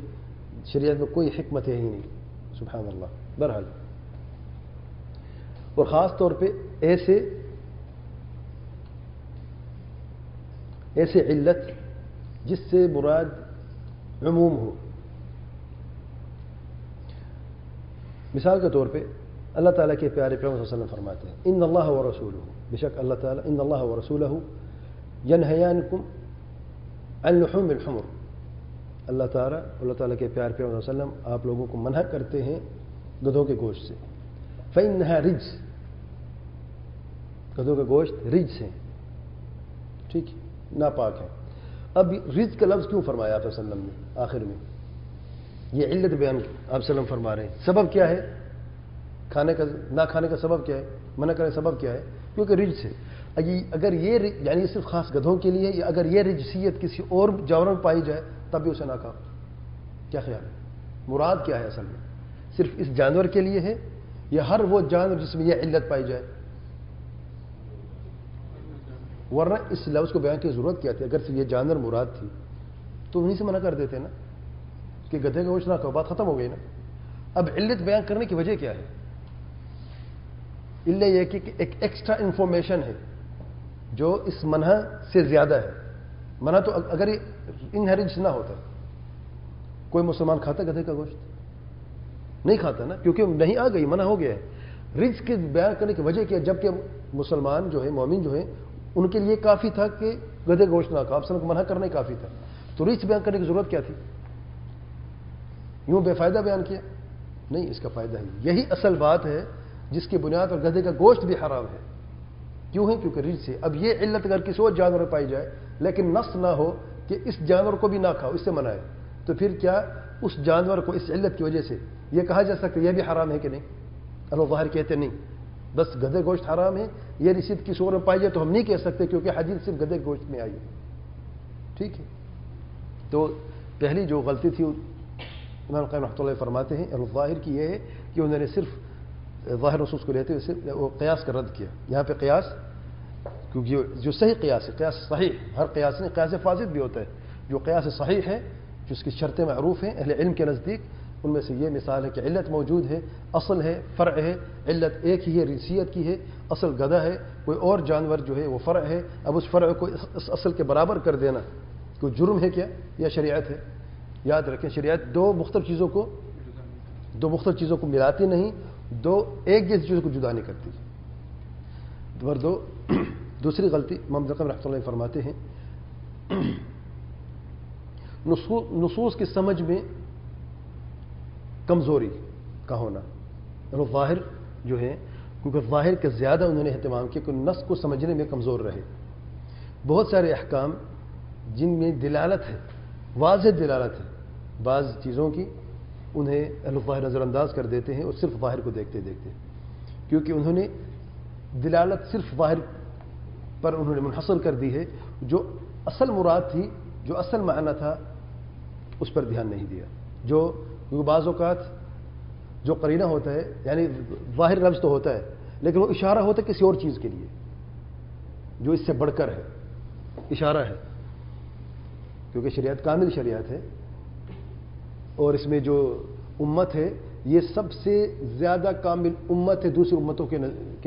شریعت میں کوئی حکمت ہے ہی نہیں، سبحان اللہ۔ بہرحال، اور خاص طور پہ ایسے علت جس سے مراد عموم ہو۔ مثال کے طور پہ اللہ تعالیٰ کے پیارے پیغمبر صلی اللہ علیہ وسلم فرماتے ہیں، ان اللہ ورسولہ، بے شک اللہ تعالیٰ، ان اللہ ورسولہ ینہیانکم عن لحوم الحمر، اللہ تعالیٰ کے پیارے پیغمبر صلی اللہ علیہ وسلم آپ لوگوں کو منع کرتے ہیں گدھوں کے گوشت سے، فإنہا رجس، گدھوں کا گوشت رجس ہے، ٹھیک، ناپاک ہے۔ اب رجس کا لفظ کیوں فرمایا آپ صلی اللہ علیہ وسلم نے آخر میں؟ یہ علت بیان آپ صلی اللہ علیہ وسلم فرما رہے ہیں، سبب کیا ہے کھانے کا، نہ کھانے کا سبب کیا ہے، منع کرنے کا سبب کیا ہے؟ کیونکہ رجس ہے۔ اگر یہ یعنی صرف خاص گدھوں کے لیے، یا اگر یہ رجسیت کسی اور جانور میں پائی جائے تب بھی اسے نہ کھاؤ، کیا خیال ہے؟ مراد کیا ہے اصل میں؟ صرف اس جانور کے لیے ہے یا ہر وہ جانور جس میں یہ علت پائی جائے؟ ورنہ اس لفظ کو بیان کی ضرورت کیا تھی؟ اگر صرف یہ جانور مراد تھی تو انہیں سے منع کر دیتے نا کہ گدھے کا گوشت نہ کھاؤ، بات ختم ہو گئی نا۔ اب علت بیان کرنے کی وجہ کیا ہے؟ علت یہ کہ ایک ایکسٹرا انفارمیشن ہے جو اس منع سے زیادہ ہے۔ منع تو اگر یہ انہیرنس نہ ہوتا، کوئی مسلمان کھاتا گدھے کا گوشت؟ نہیں کھاتا نا، کیونکہ نہیں آ گئی، منع ہو گیا ہے۔ رزق کے بیان کرنے کی وجہ کیا؟ جبکہ مسلمان جو ہے، مومن جو ہے، ان کے لیے کافی تھا کہ گدھے گوشت نہ کھاؤ، آپ کو منع کرنا ہی کافی تھا، تو رزق بیان کرنے کی ضرورت کیا تھی؟ یوں بے فائدہ بیان کیا؟ نہیں، اس کا فائدہ ہے، یہی اصل بات ہے جس کی بنیاد پر گدھے کا گوشت بھی حرام ہے۔ کیوں ہے؟ کیونکہ رجس ہے. اب یہ علت اگر کسی اور جانور میں پائی جائے لیکن نص نہ ہو کہ اس جانور کو بھی نہ کھاؤ، اس سے منع ہے، تو پھر کیا اس جانور کو اس علت کی وجہ سے یہ کہا جا سکتا ہے یہ بھی حرام ہے کہ نہیں؟ اللہ ظاہر کہتے نہیں بس گدھے گوشت حرام ہے، یہ رسید کسی اور میں پائی جائے تو ہم نہیں کہہ سکتے کیونکہ حدیث صرف گدھے گوشت میں آئی ہے. ٹھیک ہے. تو پہلی جو غلطی تھی امام قیم رحمۃ اللہ فرماتے ہیں الظاہر کی یہ ہے کہ انہوں نے صرف ظاہر نصوص کو لیتے ہوئے وہ قیاس کا رد کیا. یہاں پہ قیاس، کیونکہ جو صحیح قیاس ہے، قیاس صحیح، ہر قیاس نہیں، قیاس فاسد بھی ہوتا ہے. جو قیاس صحیح ہے، جس کی شرطیں معروف ہیں اہل علم کے نزدیک، ان میں سے یہ مثال ہے کہ علت موجود ہے، اصل ہے، فرع ہے. علت ایک ہی ہے، رسیت کی ہے، اصل گدھا ہے، کوئی اور جانور جو ہے وہ فرع ہے. اب اس فرع کو اس اصل کے برابر کر دینا کوئی جرم ہے کیا یا شریعت ہے؟ یاد رکھیں شریعت دو مختلف چیزوں کو ملاتی نہیں، دو ایک جیسی چیزوں کو جدا نہیں کرتی. نمبر دو، دوسری غلطی امام قیم رحمۃ اللہ فرماتے ہیں نصوص کی سمجھ میں کمزوری کا ہونا. اور ظاہر جو ہے، کیونکہ ظاہر کے زیادہ انہوں نے اہتمام کیا کہ نص کو سمجھنے میں کمزور رہے. بہت سارے احکام جن میں دلالت ہے، واضح دلالت ہے بعض چیزوں کی، انہیں اہل ظاہر نظر انداز کر دیتے ہیں اور صرف ظاہر کو دیکھتے کیونکہ انہوں نے دلالت صرف ظاہر پر انہوں نے منحصر کر دی ہے. جو اصل مراد تھی، جو اصل معنی تھا، اس پر دھیان نہیں دیا. جو بعض اوقات جو قرینہ ہوتا ہے، یعنی ظاہر لفظ تو ہوتا ہے لیکن وہ اشارہ ہوتا ہے کسی اور چیز کے لیے جو اس سے بڑھ کر ہے، اشارہ ہے. کیونکہ شریعت کامل شریعت ہے اور اس میں جو امت ہے یہ سب سے زیادہ کامل امت ہے دوسری امتوں کی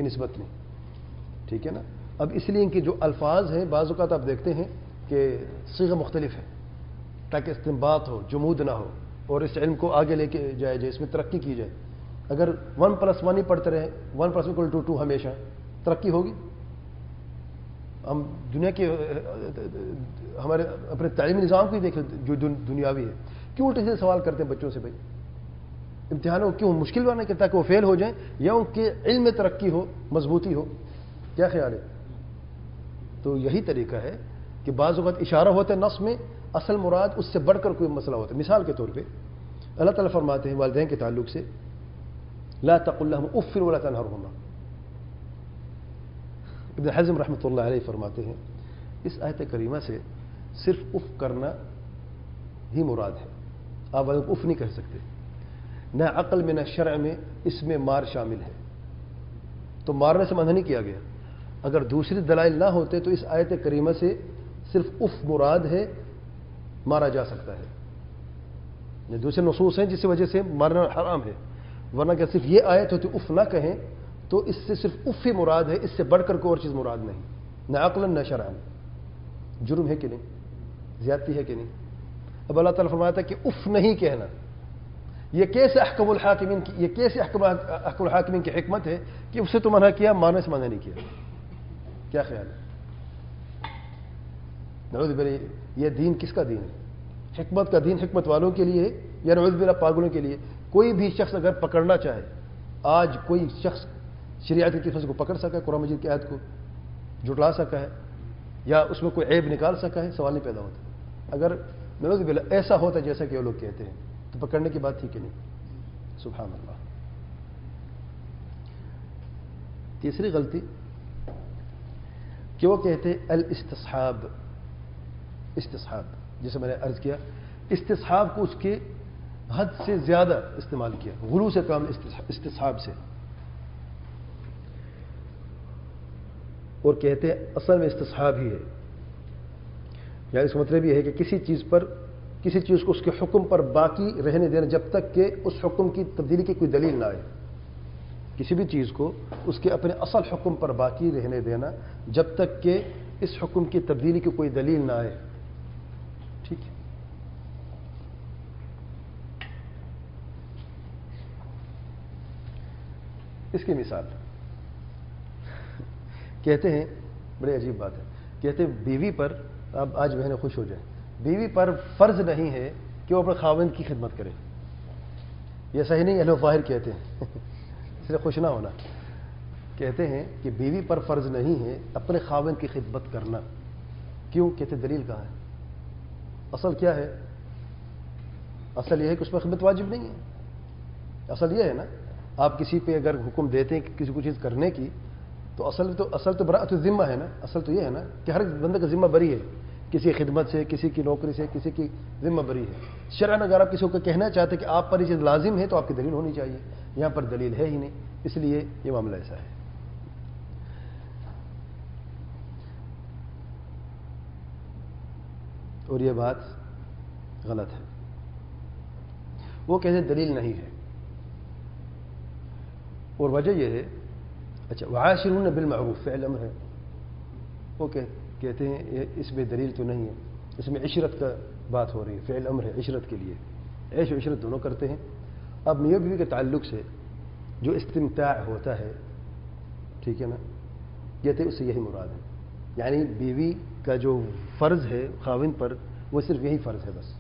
نسبت میں. ٹھیک ہے نا. اب اس لیے ان کی جو الفاظ ہیں بعض اوقات آپ دیکھتے ہیں کہ صیغہ مختلف ہے تاکہ استنباط ہو، جمود نہ ہو اور اس علم کو آگے لے کے جائے جائے، اس میں ترقی کی جائے. اگر 1+1 ہی پڑھتے رہے، 1+1=2 ہمیشہ، ترقی ہوگی؟ ہم دنیا کے ہمارے اپنے تعلیمی نظام کو ہی دیکھیں جو دنیاوی ہے، کیوں الٹے سے سوال کرتے ہیں بچوں سے؟ بھائی امتحانوں کیوں مشکل بنا کہ تاکہ وہ فیل ہو جائیں یا ان کے علم میں ترقی ہو، مضبوطی ہو؟ کیا خیال ہے؟ تو یہی طریقہ ہے کہ بعض اوقات اشارہ ہوتا ہے نص میں، اصل مراد اس سے بڑھ کر کوئی مسئلہ ہوتا ہے. مثال کے طور پہ اللہ تعالیٰ فرماتے ہیں والدین کے تعلق سے لا تقل لهم اف ولا تنهرهما. ابن حزم رحمۃ اللہ علیہ فرماتے ہیں اس آیت کریمہ سے صرف اف کرنا ہی مراد ہے. آپ اف نہیں کہہ سکتے. نہ عقل میں نہ شرع میں اس میں مار شامل ہے، تو مارنے سے منع نہیں کیا گیا. اگر دوسری دلائل نہ ہوتے تو اس آیت کریمہ سے صرف اف مراد ہے، مارا جا سکتا ہے. یہ دوسرے نصوص ہیں جس کی وجہ سے مارنا حرام ہے، ورنہ کہ صرف یہ آیت ہوتی اف نہ کہیں تو اس سے صرف اف ہی مراد ہے، اس سے بڑھ کر کوئی اور چیز مراد نہیں. نہ عقلاً نہ شرعاً. جرم ہے کہ نہیں؟ زیادتی ہے کہ نہیں؟ اب اللہ تعالیٰ فرماتا ہے کہ اف نہیں کہنا. یہ کیسے احکم الحاکمین کی حکمت ہے کہ اس سے تو منع کیا، مارنے سے منع نہیں کیا. کیا خیال ہے؟ نعوذ باللہ، یہ دین کس کا دین ہے؟ حکمت کا دین حکمت والوں کے لیے ہے یا نعوذ باللہ پاگلوں کے لیے؟ کوئی بھی شخص اگر پکڑنا چاہے، آج کوئی شخص شریعت کی کسی کو پکڑ سکا ہے، قرآن مجید کی آیت کو جھٹلا سکا ہے یا اس میں کوئی عیب نکال سکا ہے؟ سوال نہیں پیدا ہوتا. اگر نعوذ باللہ ایسا ہوتا جیسا کہ وہ لوگ کہتے ہیں تو پکڑنے کی بات تھی کہ نہیں؟ سبحان اللہ. تیسری غلطی کہ وہ کہتے الاستصحاب، استصحاب، جسے میں نے عرض کیا استصحاب کو اس کے حد سے زیادہ استعمال کیا، غلو سے کام استصحاب سے، اور کہتے ہیں اصل میں استصحاب ہی ہے. یعنی اس کا مطلب یہ ہے کہ کسی چیز کو اس کے حکم پر باقی رہنے دینا جب تک کہ اس حکم کی تبدیلی کی کوئی دلیل نہ آئے. کسی بھی چیز کو اس کے اپنے اصل حکم پر باقی رہنے دینا جب تک کہ اس حکم کی تبدیلی کی کوئی دلیل نہ آئے. ٹھیک ہے. اس کی مثال کہتے ہیں، بڑی عجیب بات ہے، کہتے ہیں بیوی پر، اب آج بہنیں خوش ہو جائیں، بیوی پر فرض نہیں ہے کہ وہ اپنے خاوند کی خدمت کرے. یہ صحیح نہیں، اہل ظاہر کہتے ہیں اس لیے خوش نہ ہونا. کہتے ہیں کہ بیوی پر فرض نہیں ہے اپنے خاوند کی خدمت کرنا. کیوں؟ کہتے دلیل کہاں ہے؟ اصل کیا ہے؟ اصل یہ ہے کہ اس پر خدمت واجب نہیں ہے. اصل یہ ہے نا، آپ کسی پہ اگر حکم دیتے ہیں کہ کسی کو چیز کرنے کی، تو اصل تو براءۃ الذمہ ہے نا. اصل تو یہ ہے نا کہ ہر بندے کا ذمہ بری ہے، کسی خدمت سے، کسی کی نوکری سے، کسی کی ذمہ بری ہے. شرعاً اگر آپ کسی کو کہنا چاہتے کہ آپ پر یہ چیز لازم ہے تو آپ کی دلیل ہونی چاہیے. یہاں پر دلیل ہے ہی نہیں، اس لیے یہ معاملہ ایسا ہے. اور یہ بات غلط ہے. وہ کہتے ہیں دلیل نہیں ہے، اور وجہ یہ ہے. اچھا، وعاشرون بالمعروف فعل امر ہے. وہ کہتے ہیں اس میں دلیل تو نہیں ہے، اس میں عشرت کا بات ہو رہی ہے، فعل امر ہے عشرت کے لیے. عیش و عشرت دونوں کرتے ہیں. اب میاں بیوی کے تعلق سے جو استمتاع ہوتا ہے، ٹھیک ہے نا، کہتے ہیں اس سے یہی مراد ہے. یعنی بیوی کا جو فرض ہے خاوند پر، وہ صرف یہی فرض ہے بس،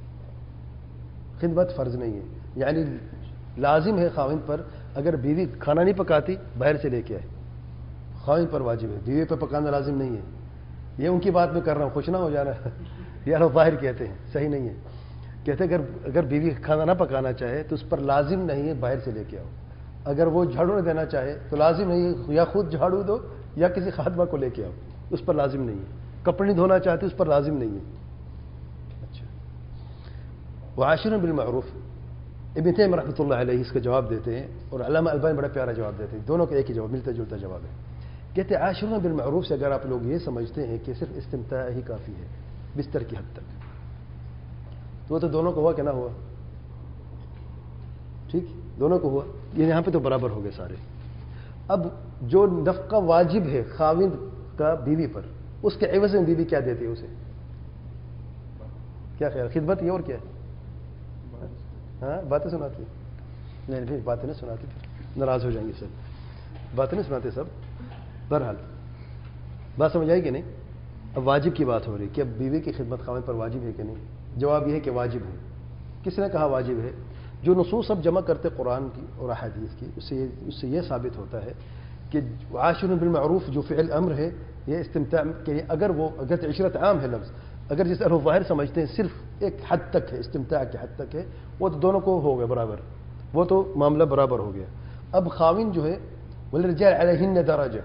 خدمت فرض نہیں ہے. یعنی لازم ہے خاوند پر، اگر بیوی کھانا نہیں پکاتی باہر سے لے کے آئے، خاوند پر واجب ہے، بیوی پر پکانا لازم نہیں ہے. یہ ان کی بات میں کر رہا ہوں، خوش نہ ہو جانا یار وہ ظاہر کہتے ہیں، صحیح نہیں ہے. کہتے ہیں اگر بیوی کھانا نہ پکانا چاہے تو اس پر لازم نہیں ہے باہر سے لے کے آؤ. اگر وہ جھاڑو نہ دینا چاہے تو لازم نہیں ہے یا خود جھاڑو دو یا کسی خادمہ کو لے کے آؤ، اس پر لازم نہیں ہے. کپڑے نہیں دھونا چاہتے اس پر لازم نہیں ہے. اچھا، وعاشرون بالمعروف. ابن تیمیہ رحمۃ اللہ علیہ اس کا جواب دیتے ہیں، اور علامہ البانی بڑا پیارا جواب دیتے ہیں. دونوں کا ایک ہی جواب، ملتا جلتا جواب ہے. کہتے ہیں عاشرون بالمعروف سے اگر آپ لوگ یہ سمجھتے ہیں کہ صرف استمتاع ہی کافی ہے بستر کی حد تک، تو وہ تو دونوں کو ہوا کہ نہ ہوا؟ ٹھیک، دونوں کو ہوا. یہ یہاں پہ تو برابر ہو گئے سارے. اب جو نفقہ واجب ہے خاوند کا بیوی پر، اس کے عوض میں بیوی کیا دیتی ہے اسے؟ کیا خیال؟ خدمت یہ اور کیا ہے؟ ہاں، باتیں سناتی. نہیں پھر باتیں نہیں سناتی، پھر ناراض ہو جائیں گے سب. باتیں نہیں سناتے سب. بہرحال بات سمجھ آئی کہ نہیں؟ اب واجب کی بات ہو رہی کہ اب بیوی کی خدمت خاوند پر واجب ہے کہ نہیں. جواب یہ ہے کہ واجب ہے. کس نے کہا واجب ہے؟ جو نصوص اب جمع کرتے قرآن کی اور احادیث کی، اس سے یہ ثابت ہوتا ہے کہ عاشرون بالمعروف جو فعل امر ہے، یہ استمتاع کے لیے اگر عشرت عام ہے لفظ، اگر جس طرح ظاہر سمجھتے ہیں صرف ایک حد تک ہے، استمتاع کی حد تک ہے، وہ تو دونوں کو ہو گیا برابر، وہ تو معاملہ برابر ہو گیا. اب خاوند جو ہے وللرجال علیہن درجہ،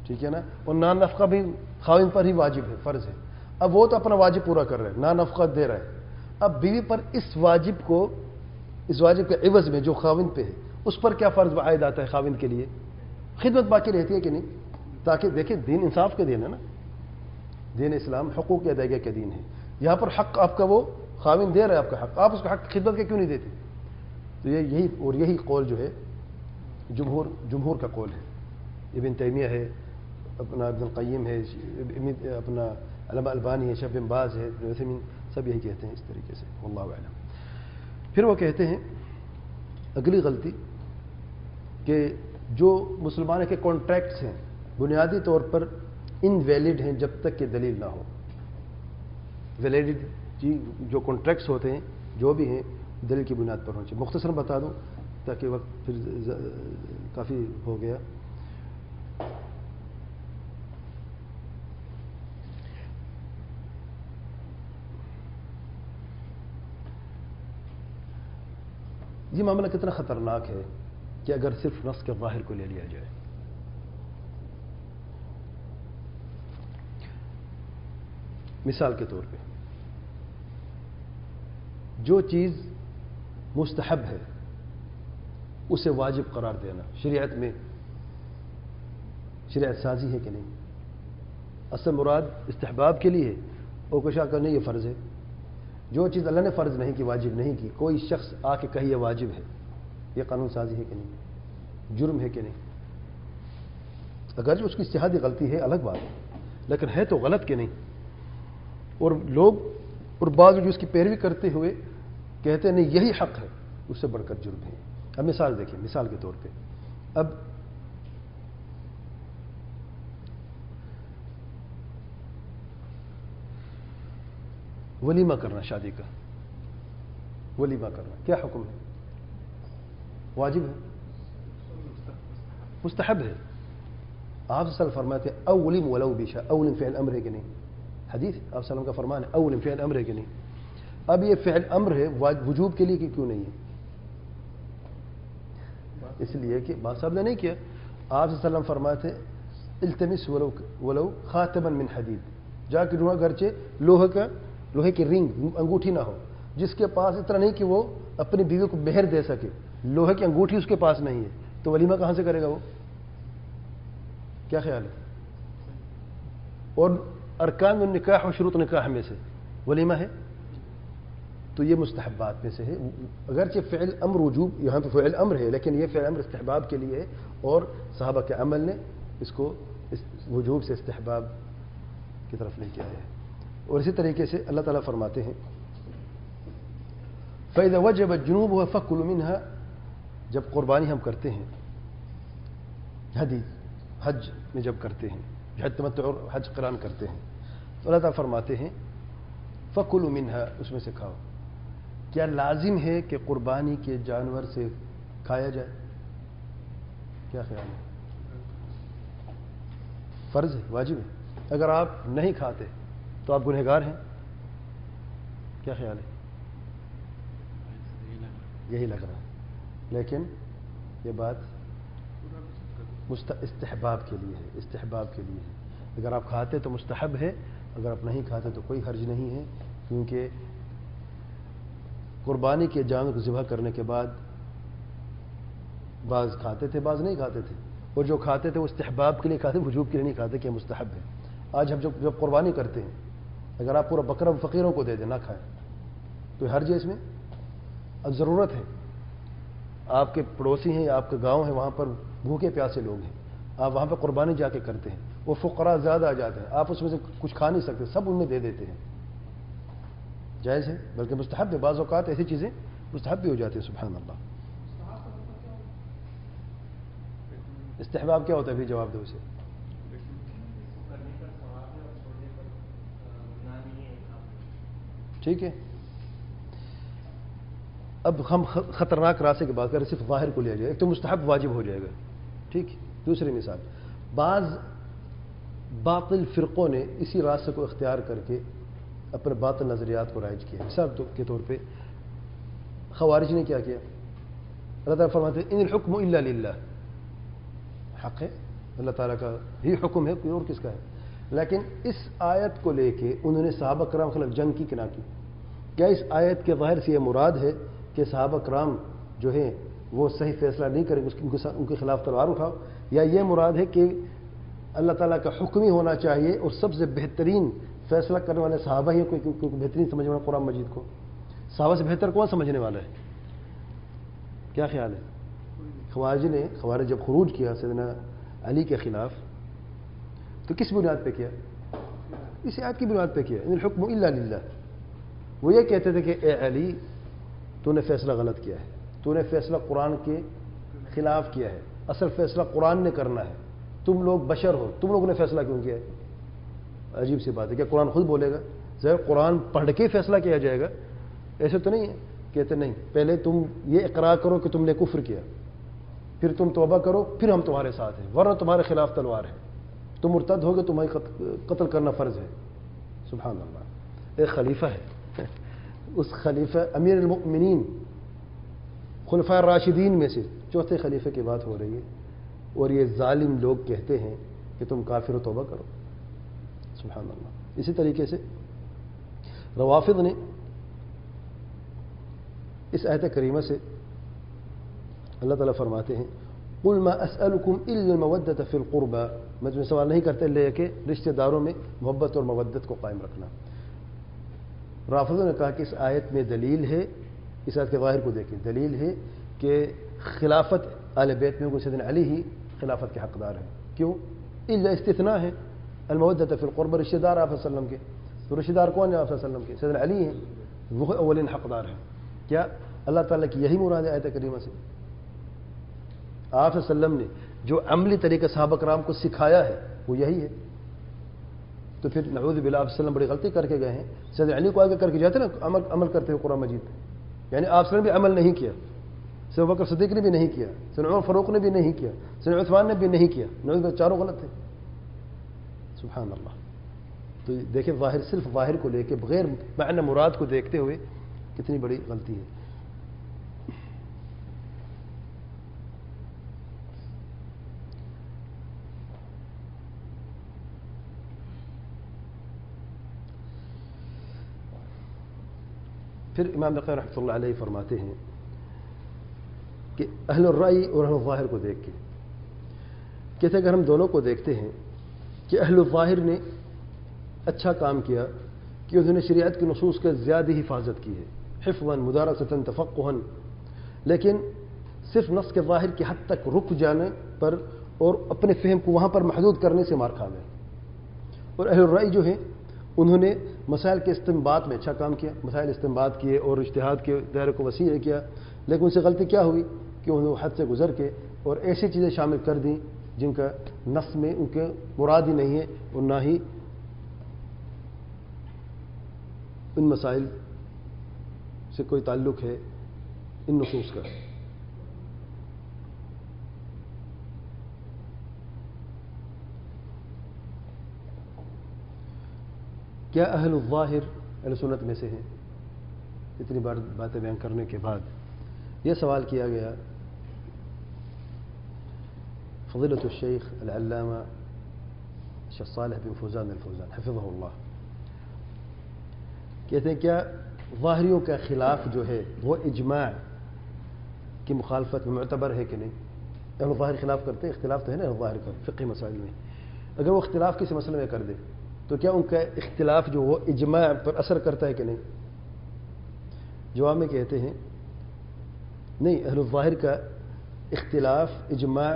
ٹھیک ہے نا، اور نان نفقہ بھی خاوند پر ہی واجب ہے، فرض ہے. اب وہ تو اپنا واجب پورا کر رہے ہیں، نان نفقہ دے رہے ہیں. اب بیوی پر اس واجب کے عوض میں جو خاوند پہ ہے، اس پر کیا فرض عائد آتا ہے خاوند کے لیے؟ خدمت باقی رہتی ہے کہ نہیں؟ تاکہ دیکھیں دین انصاف کا دین ہے نا، دین اسلام حقوق کی ادائیگی کا دین ہے. یہاں پر حق آپ کا وہ خاوند دے رہا ہے آپ کا حق، آپ اس کا حق خدمت کے کیوں نہیں دیتے؟ تو یہی قول جو ہے جمہور کا قول ہے. ابن تیمیہ ہے، اپنا ابن القیم ہے، اپنا علامہ البانی ہے، شیخ بن باز ہے، ابن عثیمین، سب یہی کہتے ہیں اس طریقے سے. واللہ اعلم. پھر وہ کہتے ہیں اگلی غلطی کہ جو مسلمانوں کے کانٹریکٹس ہیں بنیادی طور پر انویلڈ ہیں جب تک کہ دلیل نہ ہو. ویلیڈیٹی جو کانٹریکٹس ہوتے ہیں جو بھی ہیں دلیل کی بنیاد پر ہونا چاہیے. مختصر بتا دوں تاکہ وقت پھر کافی ہو گیا. یہ معاملہ کتنا خطرناک ہے کہ اگر صرف نص کے ظاہر کو لے لیا جائے. مثال کے طور پہ جو چیز مستحب ہے اسے واجب قرار دینا شریعت میں شریعت سازی ہے کہ نہیں؟ اصل مراد استحباب کے لیے ہے، اور کچھ آ کر نہیں یہ فرض ہے. جو چیز اللہ نے فرض نہیں کی، واجب نہیں کی، کوئی شخص آ کے کہے یہ واجب ہے، یہ قانون سازی ہے کہ نہیں؟ جرم ہے کہ نہیں؟ اگر جو اس کی اجتہادی غلطی ہے الگ بات ہے، لیکن ہے تو غلط کہ نہیں؟ اور لوگ اور بعض جو اس کی پیروی کرتے ہوئے کہتے ہیں نہیں یہی حق ہے، اس سے بڑھ کر جرم ہے. اب مثال دیکھیں، مثال کے طور پہ اب ولیمہ کرنا، شادی کا ولیمہ کرنا کیا حکم ہے؟ واجب ہے؟ مستحب ہے؟ آپ صلی اللہ علیہ وسلم فرماتے ہیں اولم ولو بشا، اولم فعل امر ہے کہ نہیں؟ حدیث آپ صلی اللہ علیہ وسلم کا فرمان ہے اولم فعل امر ہے کہ نہیں؟ اب یہ فعل امر ہے وجوب کے لیے کہ کیوں نہیں ہے؟ اس لیے کہ بات صاحب نے نہیں کیا. آپ صلی اللہ علیہ وسلم فرماتے ہیں التمس ولو خاتما من حدید، جا کے ڈھونڈا گرچہ لوہے کی رنگ انگوٹھی نہ ہو. جس کے پاس اتنا نہیں کہ وہ اپنی بیوی کو مہر دے سکے، لوہے کی انگوٹھی اس کے پاس نہیں ہے، تو ولیمہ کہاں سے کرے گا وہ؟ کیا خیال ہے؟ اور ارکان النکاح و شروط نکاح میں سے ولیمہ ہے، تو یہ مستحبات میں سے ہے. اگرچہ فعل امر وجوب یہاں پہ فعل امر ہے، لیکن یہ فعل امر استحباب کے لیے ہے، اور صحابہ کے عمل نے اس کو وجوب سے استحباب کی طرف لے کے آیا ہے. اور اسی طریقے سے اللہ تعالیٰ فرماتے ہیں فَإِذَا وَجَبَ الجُّنُوبُ فَكُلُوا مِنْهَا، جب قربانی ہم کرتے ہیں حج میں جب کرتے ہیں، حج تمتع اور حج قران کرتے ہیں، تو اللہ تعالیٰ فرماتے ہیں فَكُلُوا مِنْهَا، اس میں سے کھاؤ. کیا لازم ہے کہ قربانی کے جانور سے کھایا جائے؟ کیا خیال ہے؟ فرض ہے، واجب ہے؟ اگر آپ نہیں کھاتے تو آپ گنہگار ہیں؟ کیا خیال ہے؟ یہی لگ رہا ہے، لیکن یہ بات استحباب کے لیے ہے، استحباب کے لیے ہے. اگر آپ کھاتے تو مستحب ہے، اگر آپ نہیں کھاتے تو کوئی حرج نہیں ہے، کیونکہ قربانی کے جانور کو ذبح کرنے کے بعد بعض کھاتے تھے، بعض نہیں کھاتے تھے، اور جو کھاتے تھے وہ استحباب کے لیے کھاتے، وجوب کے لیے نہیں کھاتے کہ مستحب ہے. آج ہم جب قربانی کرتے ہیں، اگر آپ پورا بکرا فقیروں کو دے دیں، نہ کھائیں، تو حرج ہے اس میں؟ اب ضرورت ہے، آپ کے پڑوسی ہیں، آپ کے گاؤں ہیں، وہاں پر بھوکے پیاسے لوگ ہیں، آپ وہاں پہ قربانی جا کے کرتے ہیں، وہ فقراء زیادہ آ جاتے ہیں، آپ اس میں سے کچھ کھا نہیں سکتے، سب ان میں دے دیتے ہیں. جائز ہے، بلکہ مستحب ہے. بعض اوقات ایسی چیزیں مستحب بھی ہو جاتی ہیں. سبحان اللہ. استحباب کیا ہوتا ہے؟ بھی جواب دو اسے. ٹھیک ہے، اب ہم خطرناک راستے کی بات کریں، صرف ظاہر کو لیا جائے، ایک تو مستحب واجب ہو جائے گا. ٹھیک. دوسری مثال، بعض باطل فرقوں نے اسی راستے کو اختیار کر کے اپنے باطل نظریات کو رائج کیا. مثال کے طور پہ خوارج نے کیا کیا؟ اللہ تعالیٰ فرماتے ہیں ان الحکم الا للہ، حق ہے اللہ تعالیٰ کا ہی حکم ہے، کوئی اور کس کا ہے؟ لیکن اس آیت کو لے کے انہوں نے صحابہ کرام خلاف جنگ کی کہ نہ کی؟ کیا اس آیت کے ظاہر سے یہ مراد ہے کہ صحابہ کرام جو ہیں وہ صحیح فیصلہ نہیں کریں گے، ان کے خلاف تلوار اٹھاؤ، یا یہ مراد ہے کہ اللہ تعالیٰ کا حکم ہی ہونا چاہیے اور سب سے بہترین فیصلہ کرنے والے صحابہ ہی ہیں، کیونکہ بہترین سمجھنے والا قرآن مجید کو؟ صحابہ سے بہتر کون سمجھنے والا ہے؟ کیا خیال ہے؟ خوارج جب خروج کیا سیدنا علی کے خلاف تو کس بنیاد پہ کیا؟ اس آیت کی بنیاد پہ کیا، ان الحکم الا للہ. وہ یہ کہتے تھے کہ اے علی، تو نے فیصلہ غلط کیا ہے، تو نے فیصلہ قرآن کے خلاف کیا ہے، اصل فیصلہ قرآن نے کرنا ہے، تم لوگ بشر ہو، تم لوگوں نے فیصلہ کیوں کیا ہے؟ عجیب سی بات ہے. کیا قرآن خود بولے گا؟ ظاہر قرآن پڑھ کے فیصلہ کیا جائے گا؟ ایسے تو نہیں ہے. کہتے نہیں، پہلے تم یہ اقرار کرو کہ تم نے کفر کیا، پھر تم توبہ کرو، پھر ہم تمہارے ساتھ ہیں، ورنہ تمہارے خلاف تلوار ہے، تم مرتد ہوگے، تمہیں قتل کرنا فرض ہے. سبحان اللہ. ایک خلیفہ ہے، اس خلیفہ امیر المؤمنین خلفاء راشدین میں سے چوتھے خلیفہ کی بات ہو رہی ہے، اور یہ ظالم لوگ کہتے ہیں کہ تم کافر و توبہ کرو. سبحان اللہ. اسی طریقے سے روافض نے اس آیت کریمہ سے اللہ تعالیٰ فرماتے ہیں قل ما اسألكم الا المودة في القربى، میں تمہیں سوال نہیں کرتے لے کہ رشتہ داروں میں محبت اور مودت کو قائم رکھنا. رافضوں نے کہا کہ اس آیت میں دلیل ہے، اس آیت کے ظاہر کو دیکھیں، دلیل ہے کہ خلافت آل بیت میں سیدنا علی ہی خلافت کے حقدار ہیں. کیوں؟ الا استثناء ہے، المودة في القربى رشتہ دار آپ صلی اللہ علیہ وسلم کے، تو رشتہ دار کون ہے آپ صلی اللہ علیہ وسلم کے؟ سیدنا علی ہیں، وہ اولین حقدار ہیں. کیا اللہ تعالیٰ کی یہی مراد ہے آیت کریمہ سے؟ آپ صلی اللہ علیہ وسلم نے جو عملی طریقہ صحابہ کرام کو سکھایا ہے وہ یہی ہے. تو پھر نعوذ باللہ آپ صلی اللہ علیہ وسلم بڑی غلطی کر کے گئے ہیں. سیدنا علی کو آگے کر کے جاتے نا عمل کرتے ہوئے قرآن مجید، یعنی آپ صلی اللہ علیہ وسلم بھی عمل نہیں کیا، سیدنا ابو بکر صدیق نے بھی نہیں کیا، سیدنا عمر فاروق نے بھی نہیں کیا، سیدنا عثمان نے بھی نہیں کیا، چاروں غلط تھے. سبحان اللہ. تو دیکھیں ظاہر، صرف ظاہر کو لے کے بغیر معنی مراد کو دیکھتے ہوئے کتنی بڑی غلطی ہے. پھر امام نقوی رحمۃ اللہ علیہ فرماتے ہیں کہ اہل الرأی اور اہل الظاہر کو دیکھ کے کہتے ہیں اگر ہم دونوں کو دیکھتے ہیں کہ اہل الظاہر نے اچھا کام کیا کہ انہوں نے شریعت کی نصوص کا زیادہ حفاظت کی ہے، حفظاً مدارستاً تفقہاً، لیکن صرف نص کے ظاہر کی حد تک رک جانے پر اور اپنے فہم کو وہاں پر محدود کرنے سے مار کھا گئے. اور اہل الرأی جو ہیں انہوں نے مسائل کے استنباط میں اچھا کام کیا، مسائل استنباط کیے اور اجتہاد کے دائرے کو وسیع کیا، لیکن ان سے غلطی کیا ہوئی کہ انہوں نے حد سے گزر کے اور ایسی چیزیں شامل کر دیں جن کا نص میں ان کے مراد ہی نہیں ہے اور نہ ہی ان مسائل سے کوئی تعلق ہے ان نصوص کا. کیا اہل الظاہر اہل سنت میں سے ہیں؟ اتنی بار باتیں بیان کرنے کے بعد یہ سوال کیا گیا. فضیلۃ الشیخ العلامہ شیخ صالح بن فوزان الفوزان حفظہ اللہ کہتے ہیں کیا ظاہریوں کا خلاف جو ہے وہ اجماع کی مخالفت میں معتبر ہے کہ نہیں؟ اہل الظاہر خلاف کرتے ہیں، اختلاف تو ہے نا اہل الظاہر کا فقہی مسائل میں. اگر وہ اختلاف کسی مسئلے میں کر دے تو کیا ان کا اختلاف جو وہ اجماع پر اثر کرتا ہے کہ نہیں؟ جواب میں کہتے ہیں نہیں، اہل الظاہر کا اختلاف اجماع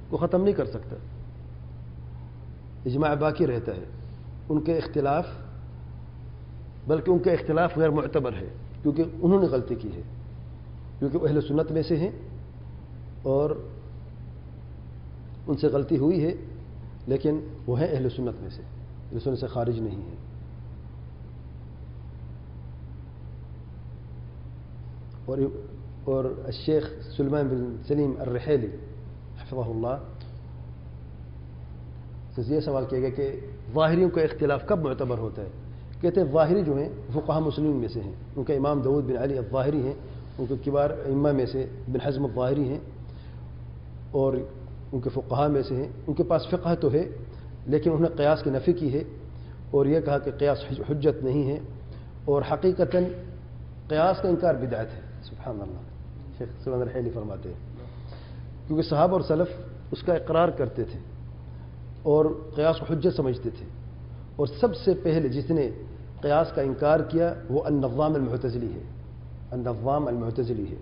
کو ختم نہیں کر سکتا، اجماع باقی رہتا ہے. ان کے اختلاف، بلکہ ان کا اختلاف غیر معتبر ہے کیونکہ انہوں نے غلطی کی ہے، کیونکہ وہ اہل سنت میں سے ہیں اور ان سے غلطی ہوئی ہے، لیکن وہ ہیں اہل سنت میں سے، اہل سنت سے خارج نہیں ہے. اور الشیخ سلمان بن سلیم الرحیلی حفظہ اللہ سے یہ سوال کیا گیا کہ ظاہریوں کا اختلاف کب معتبر ہوتا ہے؟ کہتے ہیں ظاہری جو ہیں فقہاء مسلمین میں سے ہیں، ان کا امام داؤد بن علی الظاہری ہیں، ان کے کبار ائمہ میں سے ابن حزم الظاہری ہیں اور ان کے فقہاء میں سے ہیں. ان کے پاس فقہ تو ہے لیکن انہوں نے قیاس کی نفی کی ہے اور یہ کہا کہ قیاس حجت نہیں ہے اور حقیقتاً قیاس کا انکار بدعت ہے. سبحان اللہ. شیخ سلمان الرحیلی فرماتے ہیں کیونکہ صحابہ اور سلف اس کا اقرار کرتے تھے اور قیاس کو حجت سمجھتے تھے، اور سب سے پہلے جس نے قیاس کا انکار کیا وہ النظام المعتزلی ہے، النظام المعتزلی ہے.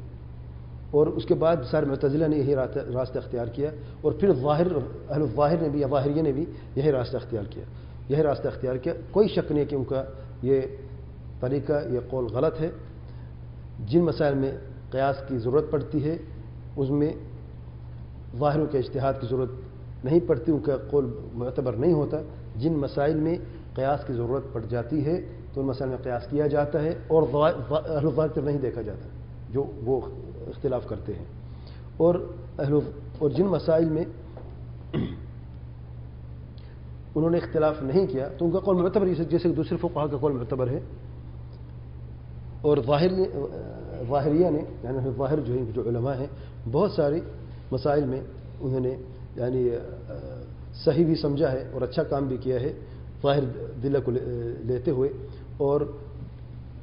اور اس کے بعد سارے معتزلہ نے یہی راستہ اختیار کیا اور پھر اہل الظاہر نے بھی یا ظاہریہ نے بھی یہی راستہ اختیار کیا. کوئی شک نہیں کہ ان کا یہ طریقہ، یہ قول غلط ہے. جن مسائل میں قیاس کی ضرورت پڑتی ہے اس میں ظاہروں کے اجتہاد کی ضرورت نہیں پڑتی، ان کا قول معتبر نہیں ہوتا. جن مسائل میں قیاس کی ضرورت پڑ جاتی ہے تو ان مسائل میں قیاس کیا جاتا ہے اور اہل الظاہر پر نہیں دیکھا جاتا جو وہ اختلاف کرتے ہیں. اور جن مسائل میں انہوں نے اختلاف نہیں کیا تو ان کا قول معتبر، جیسے دوسرے فقہاء کا قول معتبر ہے. اور ظاہریہ نے یعنی ظاہر جو علماء ہیں بہت ساری مسائل میں انہوں نے یعنی صحیح بھی سمجھا ہے اور اچھا کام بھی کیا ہے ظاہر دلہ کو لیتے ہوئے، اور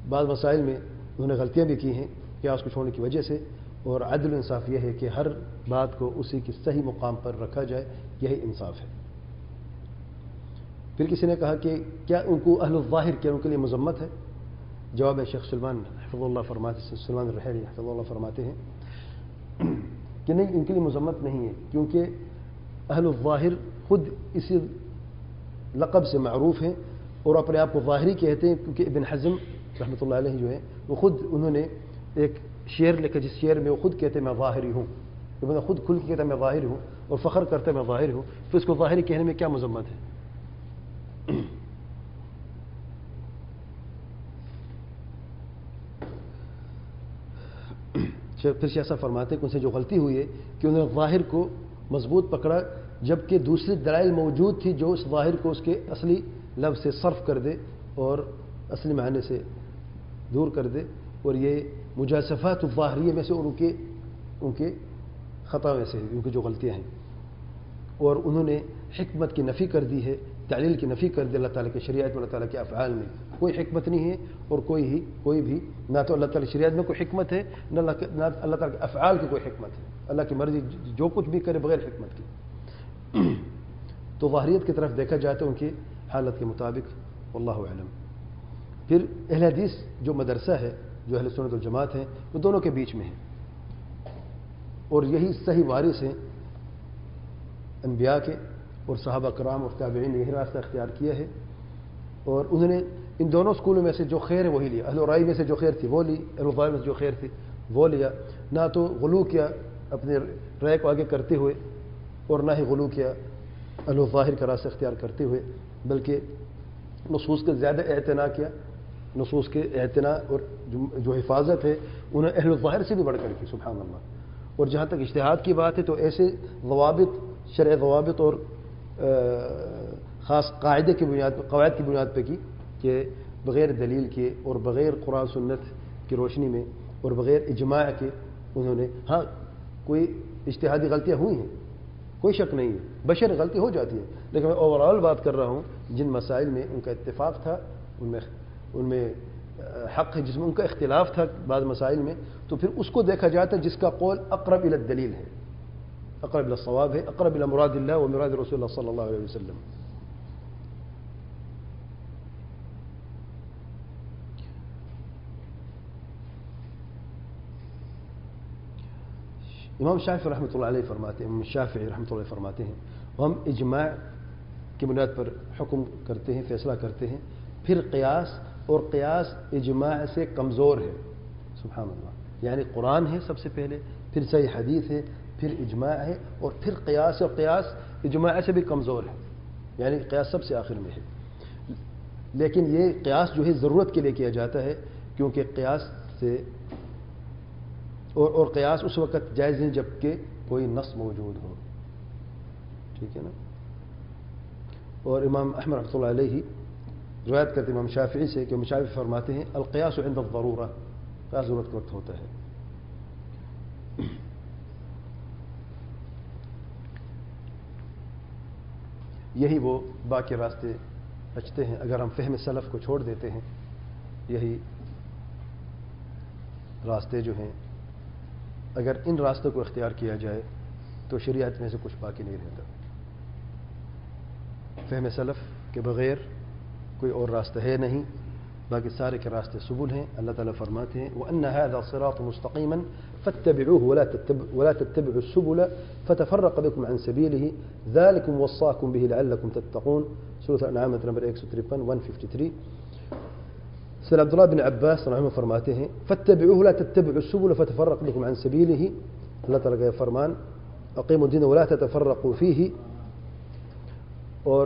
بعض مسائل میں انہوں نے غلطیاں بھی کی ہیں قیاس کو چھوڑنے کی وجہ سے. اور عدل و انصاف یہ ہے کہ ہر بات کو اسی کے صحیح مقام پر رکھا جائے، یہی انصاف ہے. پھر کسی نے کہا کہ کیا ان کو اہل الظاہر کیا ان کے لیے مذمت ہے؟ جواب ہے شیخ سلمان حفظ اللہ سلمان الرحیلی حفظ اللہ فرماتے ہیں کہ نہیں، ان کے لیے مذمت نہیں ہے کیونکہ اہل الظاہر خود اسی لقب سے معروف ہیں اور اپنے آپ کو ظاہری کہتے ہیں. کیونکہ ابن حزم رحمۃ اللہ علیہ جو ہے وہ خود انہوں نے ایک شعر لکھا جس شعر میں وہ خود کہتے ہیں میں ظاہری ہوں، بندہ خود کھل کے کہتا ہے میں ظاہری ہوں اور فخر کرتا ہے میں ظاہری ہوں، تو اس کو ظاہری کہنے میں کیا مذمت ہے؟ پھر شیخ صاحب فرماتے ہیں کہ ان سے جو غلطی ہوئی ہے کہ انہوں نے ظاہر کو مضبوط پکڑا جبکہ دوسری دلائل موجود تھی جو اس ظاہر کو اس کے اصلی لفظ سے صرف کر دے اور اصلی معنی سے دور کر دے. اور یہ مجازفات الظاہریہ میں سے اور ان کے خطا میں سے ان کی جو غلطیاں ہیں. اور انہوں نے حکمت کی نفی کر دی ہے, تعلیل کی نفی کر دی. اللہ تعالیٰ کی شریعت میں اللہ تعالیٰ کے افعال میں کوئی حکمت نہیں ہے اور کوئی بھی نہ تو اللہ تعالیٰ کی شریعت میں کوئی حکمت ہے نہ اللہ تعالیٰ کے افعال کی کوئی حکمت ہے. اللہ کی مرضی جو کچھ بھی کرے بغیر حکمت کی. تو ظاہریت کی طرف دیکھا جائے تو ان کی حالت کے مطابق واللہ اعلم. پھر اہل حدیث جو مدرسہ ہے, جو اہل سنت والجماعت ہیں, وہ دونوں کے بیچ میں ہے اور یہی صحیح وارث ہیں انبیاء کے اور صحابہ کرام اور تابعین نے یہی راستہ اختیار کیا ہے. اور انہوں نے ان دونوں اسکولوں میں سے جو خیر ہے وہی لیا. اہل رائے میں سے جو خیر تھی وہ لی, اہل الظاہر میں سے جو خیر تھی وہ لیا. نہ تو غلو کیا اپنے رائے کو آگے کرتے ہوئے اور نہ ہی غلو کیا اہل الظاہر کا راستہ اختیار کرتے ہوئے, بلکہ نصوص کا زیادہ اعتنا کیا. نصوص کے اعتنا اور جو حفاظت ہے انہیں اہل الظاہر سے بھی بڑھ کر کی, سبحان اللہ. اور جہاں تک اجتہاد کی بات ہے تو ایسے ضوابط, شرع ضوابط اور خاص قواعد کی بنیاد پہ کی کہ بغیر دلیل کے اور بغیر قرآن سنت کی روشنی میں اور بغیر اجماع کے انہوں نے, ہاں کوئی اجتہادی غلطیاں ہوئی ہیں, کوئی شک نہیں ہے, بشر غلطی ہو جاتی ہے, لیکن میں اوور آل بات کر رہا ہوں جن مسائل میں ان کا اتفاق تھا ان میں حق ہے, جس میں ان کا اختلاف تھا بعض مسائل میں, تو پھر اس کو دیکھا جاتا ہے جس کا قول اقرب الی الدلیل ہے, اقرب الی الصواب ہے, اقرب الی مراد اللہ و مراد رسول اللہ صلی اللہ علیہ وسلم. امام شافعی رحمۃ اللہ علیہ فرماتے ہیں, امام شافعی رحمۃ اللہ علیہ فرماتے ہیں ہم اجماع کی بنیاد پر حکم کرتے ہیں, فیصلہ کرتے ہیں, پھر قیاس, اور قیاس اجماع سے کمزور ہے. سبحان اللہ. یعنی قرآن ہے سب سے پہلے, پھر صحیح حدیث ہے, پھر اجماع ہے, اور پھر قیاس, اور قیاس اجماع سے بھی کمزور ہے. یعنی قیاس سب سے آخر میں ہے. لیکن یہ قیاس جو ہے ضرورت کے لیے کیا جاتا ہے, کیونکہ قیاس سے اور قیاس اس وقت جائز نہیں جبکہ کوئی نص موجود ہو. ٹھیک ہے نا. اور امام احمد رحمۃ اللہ علیہ روایت کرتے امام شافعی سے کہ امام شافعی فرماتے ہیں القیاس عند الضرورہ, قیاس ضرورت کے وقت ہوتا ہے. یہی وہ باقی راستے بچتے ہیں اگر ہم فہم سلف کو چھوڑ دیتے ہیں. یہی راستے جو ہیں اگر ان راستوں کو اختیار کیا جائے تو شریعت میں سے کچھ باقی نہیں رہتا. فہم سلف کے بغیر کوئی اور راستہ ہے نہیں, باقی سارے کے راستے سبل ہیں. اللہ تعالیٰ فرماتے ہیں وَأَنَّ هَذَا صِرَاطٌ مُسْتَقِيمًا فَاتَّبِعُوهُ وَلَا تَتَّبِعُوا السُّبُلَ فَتَفَرَّقَ بِكُمْ عَنْ سَبِيلِهِ ذَلِكُمْ وَصَّاكُمْ بِهِ لَعَلَّكُمْ تَتَّقُونَ. سورۃ الانعام نمبر 153 سید عبداللہ بن عباس رحمہ فرماتے ہیں فَاتَّبِعُوهُ وَلَا تَتَّبِعُوا السُّبُلَ فَتَفَرَّقَ بِكُمْ عَنْ سَبِيلِهِ. اللہ تعالیٰ کا فرمان اقیموا الدین ولا تتفرقوا فیہ. اور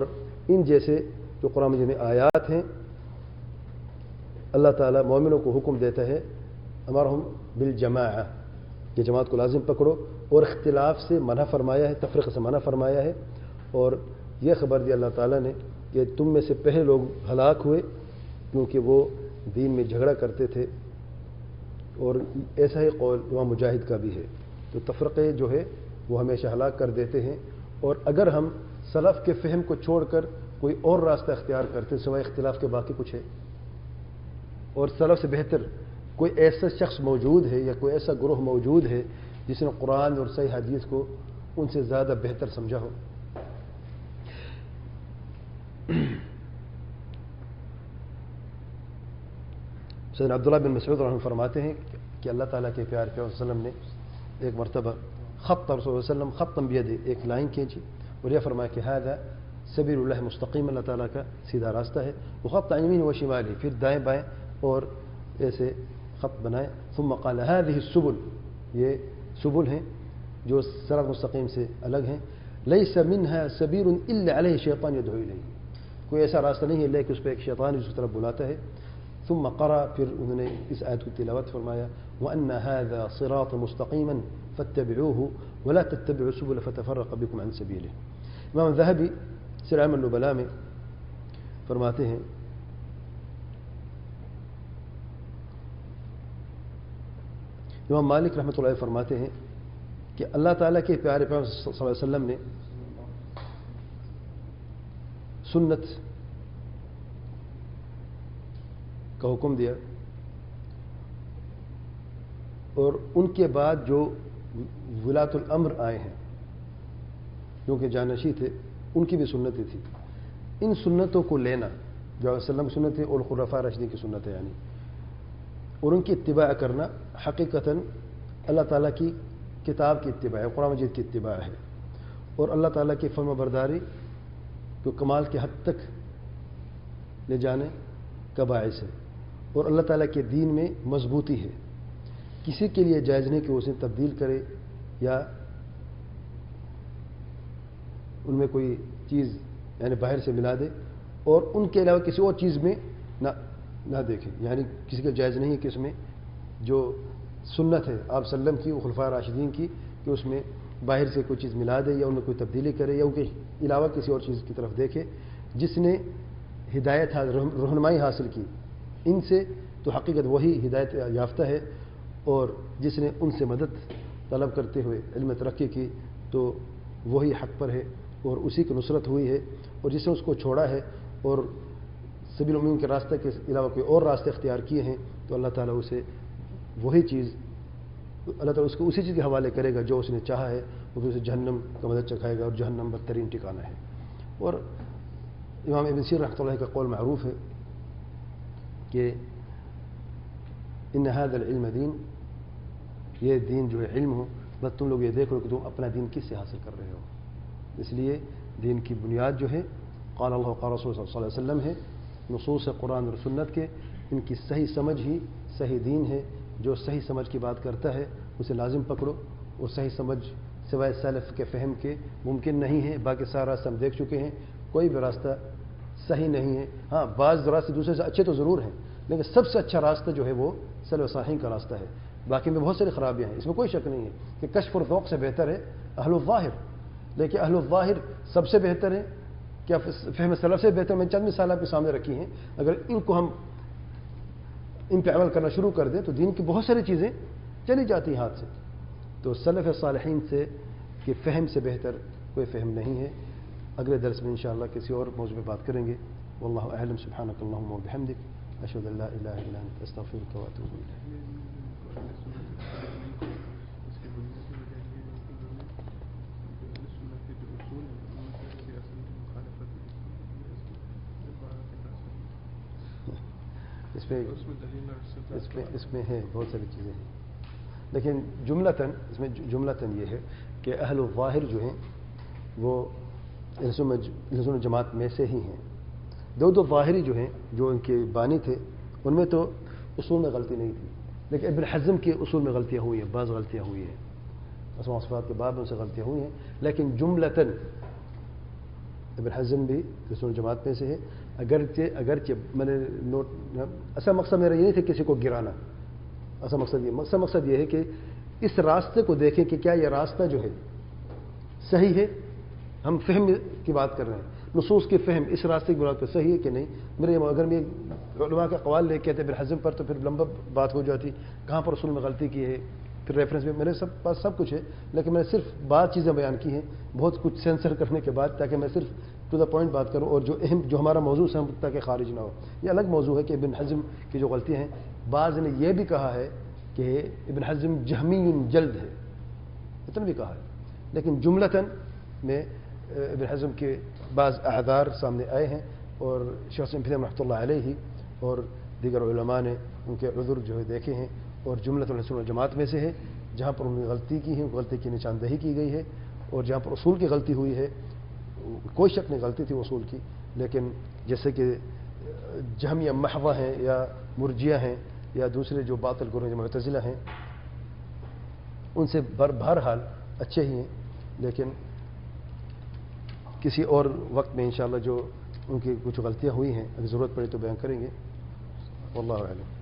ان جیسے جو قرآن مجید میں آیات ہیں اللہ تعالیٰ مومنوں کو حکم دیتا ہے امرہم بالجماعہ کہ جماعت کو لازم پکڑو, اور اختلاف سے منع فرمایا ہے, تفریق سے منع فرمایا ہے. اور یہ خبر دی اللہ تعالیٰ نے کہ تم میں سے پہلے لوگ ہلاک ہوئے کیونکہ وہ دین میں جھگڑا کرتے تھے, اور ایسا ہی قول امام مجاہد کا بھی ہے. تو تفرقے جو ہے وہ ہمیشہ ہلاک کر دیتے ہیں. اور اگر ہم سلف کے فہم کو چھوڑ کر کوئی اور راستہ اختیار کرتے سوائے اختلاف کے باقی کچھ ہے, اور سلف سے بہتر کوئی ایسا شخص موجود ہے یا کوئی ایسا گروہ موجود ہے جس نے قرآن اور صحیح حدیث کو ان سے زیادہ بہتر سمجھا ہو. سیدنا عبداللہ بن مسعود رحمہ فرماتے ہیں کہ اللہ تعالیٰ کے پیارے پیغمبر صلی اللہ علیہ وسلم نے ایک مرتبہ خط رسول اللہ علیہ وسلم خطم بیدی, ایک لائن کھینچی اور یہ فرمایا کہ هذا سبیل اللہ مستقیم, اللہ تعالیٰ کا سیدھا راستہ ہے. وخط عن یمین و شمالی, پھر دائیں بائیں اور ایسے خط بنائے. ثم قال هذه السبل, یہ سبل ہیں جو صراط مستقیم سے الگ ہیں. لیس منها سبیل الا علیہ شیطان یدعو الیہ, کوئی ایسا راستہ نہیں ہے لیکن اس پہ ایک شیطان جس کی طرف بلاتا ہے. ثم قرأ، پھر انہوں نے اس آیت کو تلاوت فرمایا، وَأَنَّ هَذَا صِرَاطٌ مُسْتَقِيمًا فَاتَّبِعُوهُ وَلَا تَتَّبِعُوا السُّبُلَ فَتَفَرَّقَ بِكُمْ عَنْ سَبِيلِهِ۔ امام ذہبی سیر اعلام النبلاء میں فرماتے ہیں امام مالک رحمۃ اللہ علیہ فرماتے ہیں کہ اللہ تعالیٰ کے پیارے پیغمبر صلی اللہ علیہ وسلم نے سنت کا حکم دیا، اور ان کے بعد جو ولاۃ الامر آئے ہیں کیونکہ جانشی تھے ان کی بھی سنتیں تھیں، ان سنتوں کو لینا جو علیہ وسلم کی سنت ہے اور خلفاء راشدین کی سنت ہے یعنی، اور ان کی اتباع کرنا حقیقتاً اللہ تعالیٰ کی کتاب کی اتباع ہے، قرآن مجید کی اتباع ہے، اور اللہ تعالیٰ کی فرما برداری کو کمال کے حد تک لے جانے کا باعث ہے، اور اللہ تعالیٰ کے دین میں مضبوطی ہے۔ کسی کے لیے جائز نہیں کہ وہ اسے تبدیل کرے یا ان میں کوئی چیز یعنی باہر سے ملا دے اور ان کے علاوہ کسی اور چیز میں نہ دیکھے، یعنی کسی کا جائز نہیں ہے کہ اس میں جو سنت ہے آپ صلی اللہ علیہ وسلم کی، خلفاء راشدین کی، کہ اس میں باہر سے کوئی چیز ملا دے یا ان میں کوئی تبدیلی کرے یا ان کے علاوہ کسی اور چیز کی طرف دیکھے۔ جس نے ہدایت رہنمائی حاصل کی ان سے تو حقیقت وہی ہدایت یافتہ ہے، اور جس نے ان سے مدد طلب کرتے ہوئے علم ترقی کی تو وہی حق پر ہے اور اسی کی نصرت ہوئی ہے، اور جس نے اس کو چھوڑا ہے اور سبیل المؤمنین کے راستے کے علاوہ کوئی اور راستے اختیار کیے ہیں تو اللہ تعالیٰ اسے وہی چیز، اللہ تعالیٰ اس کو اسی چیز کے حوالے کرے گا جو اس نے چاہا ہے، وہ اسے جہنم کا مدد چکھائے گا، اور جہنم بدترین ٹھکانہ ہے۔ اور امام ابن سیرین رحمۃ اللہ کا قول معروف ہے کہ ان هذا العلم دین، یہ دین جو ہے علم ہو، بس تم لوگ یہ دیکھ لو کہ تم اپنا دین کس سے حاصل کر رہے ہو۔ اس لیے دین کی بنیاد جو ہے قال اللہ قال رسول صلی اللہ علیہ وسلم ہے، نصوص قرآن اور سنت کے، ان کی صحیح سمجھ ہی صحیح دین ہے۔ جو صحیح سمجھ کی بات کرتا ہے اسے لازم پکڑو، اور صحیح سمجھ سوائے سلف کے فہم کے ممکن نہیں ہے۔ باقی سارا راستہ ہم دیکھ چکے ہیں، کوئی بھی راستہ صحیح نہیں ہے۔ ہاں بعض راستے دوسرے سے اچھے تو ضرور ہیں، لیکن سب سے اچھا راستہ جو ہے وہ سلف صالحین کا راستہ ہے۔ باقی میں بہت ساری خرابیاں ہیں، اس میں کوئی شک نہیں ہے کہ کشف اور ذوق سے بہتر ہے اہل الظاہر، لیکن اہل الظاہر سب سے بہتر ہے کیا فہم سلف سے بہتر؟ میں چند مثال آپ کے سامنے رکھی ہیں، اگر ان کو ہم ان پہ عمل کرنا شروع کر دیں تو دین کی بہت ساری چیزیں چلی جاتی ہیں ہاتھ سے۔ تو سلف صالحین سے کہ فہم سے بہتر کوئی فہم نہیں ہے۔ اگلے درس میں انشاءاللہ کسی اور موضوع پہ بات کریں گے۔ واللہ اعلم، سبحانک اللہم وبحمدک، اشہد ان لا الہ الا انت، استغفرک واتوب الیک۔ اس میں ہے بہت ساری چیزیں ہیں، لیکن جملتاً اس میں جملتاً یہ ہے کہ اہل الظاہر جو ہیں وہ لزوم جماعت میں سے ہی ہیں۔ دو ظاہری جو ہیں جو ان کے بانی تھے ان میں تو اصول میں غلطی نہیں تھی، لیکن ابن حزم کے اصول میں غلطیاں ہوئی ہیں، بعض غلطیاں ہوئی ہیں، اسماء و صفات کے باب میں ان سے غلطیاں ہوئی ہیں، لیکن جملتاً ابن حزم بھی لزوم جماعت میں سے ہے۔ اگرچہ میں نے نوٹ، اصل مقصد میرا یہ نہیں تھا کسی کو گرانا، اصل مقصد یہ ہے کہ اس راستے کو دیکھیں کہ کیا یہ راستہ جو ہے صحیح ہے۔ ہم فہم کی بات کر رہے ہیں، نصوص کے فہم اس راستے کی بنیاد پر صحیح ہے کہ نہیں۔ اگر میں علماء کا قوال لے کے ابن حزم پر تو پھر لمبا بات ہو جاتی، کہاں پر اصول میں غلطی کی ہے، پھر ریفرنس میں میرے پاس سب کچھ ہے، لیکن میں نے صرف بعض چیزیں بیان کی ہیں بہت کچھ سینسر کرنے کے بعد، تاکہ میں صرف ٹو دا پوائنٹ بات کروں، اور جو اہم جو ہمارا موضوع ہے تاکہ خارج نہ ہو۔ یہ الگ موضوع ہے کہ ابن حزم کی جو غلطیاں ہیں، بعض نے یہ بھی کہا ہے کہ ابن حزم جہمی جلد ہے، اتنا بھی کہا ہے، لیکن جملتاً میں ابن حزم کے بعض اعذار سامنے آئے ہیں، اور شیخ حسین فیض رحمۃ اللہ علیہ اور دیگر علماء نے ان کے عذر جو ہے دیکھے ہیں، اور جملۃ السنت جماعت میں سے ہے۔ جہاں پر انہوں نے غلطی کی ہے غلطی کی نشاندہی کی گئی ہے، اور جہاں پر اصول کی غلطی ہوئی ہے کوئی شک نہیں غلطی تھی اصول کی، لیکن جیسے کہ جہمیہ محضہ ہیں یا مرجیہ ہیں یا دوسرے جو باطل گروہ جو معتزلہ ہیں، ان سے بہرحال اچھے ہی ہیں، لیکن کسی اور وقت میں انشاءاللہ جو ان کی کچھ غلطیاں ہوئی ہیں اگر ضرورت پڑے تو بیان کریں گے۔ والله أعلم.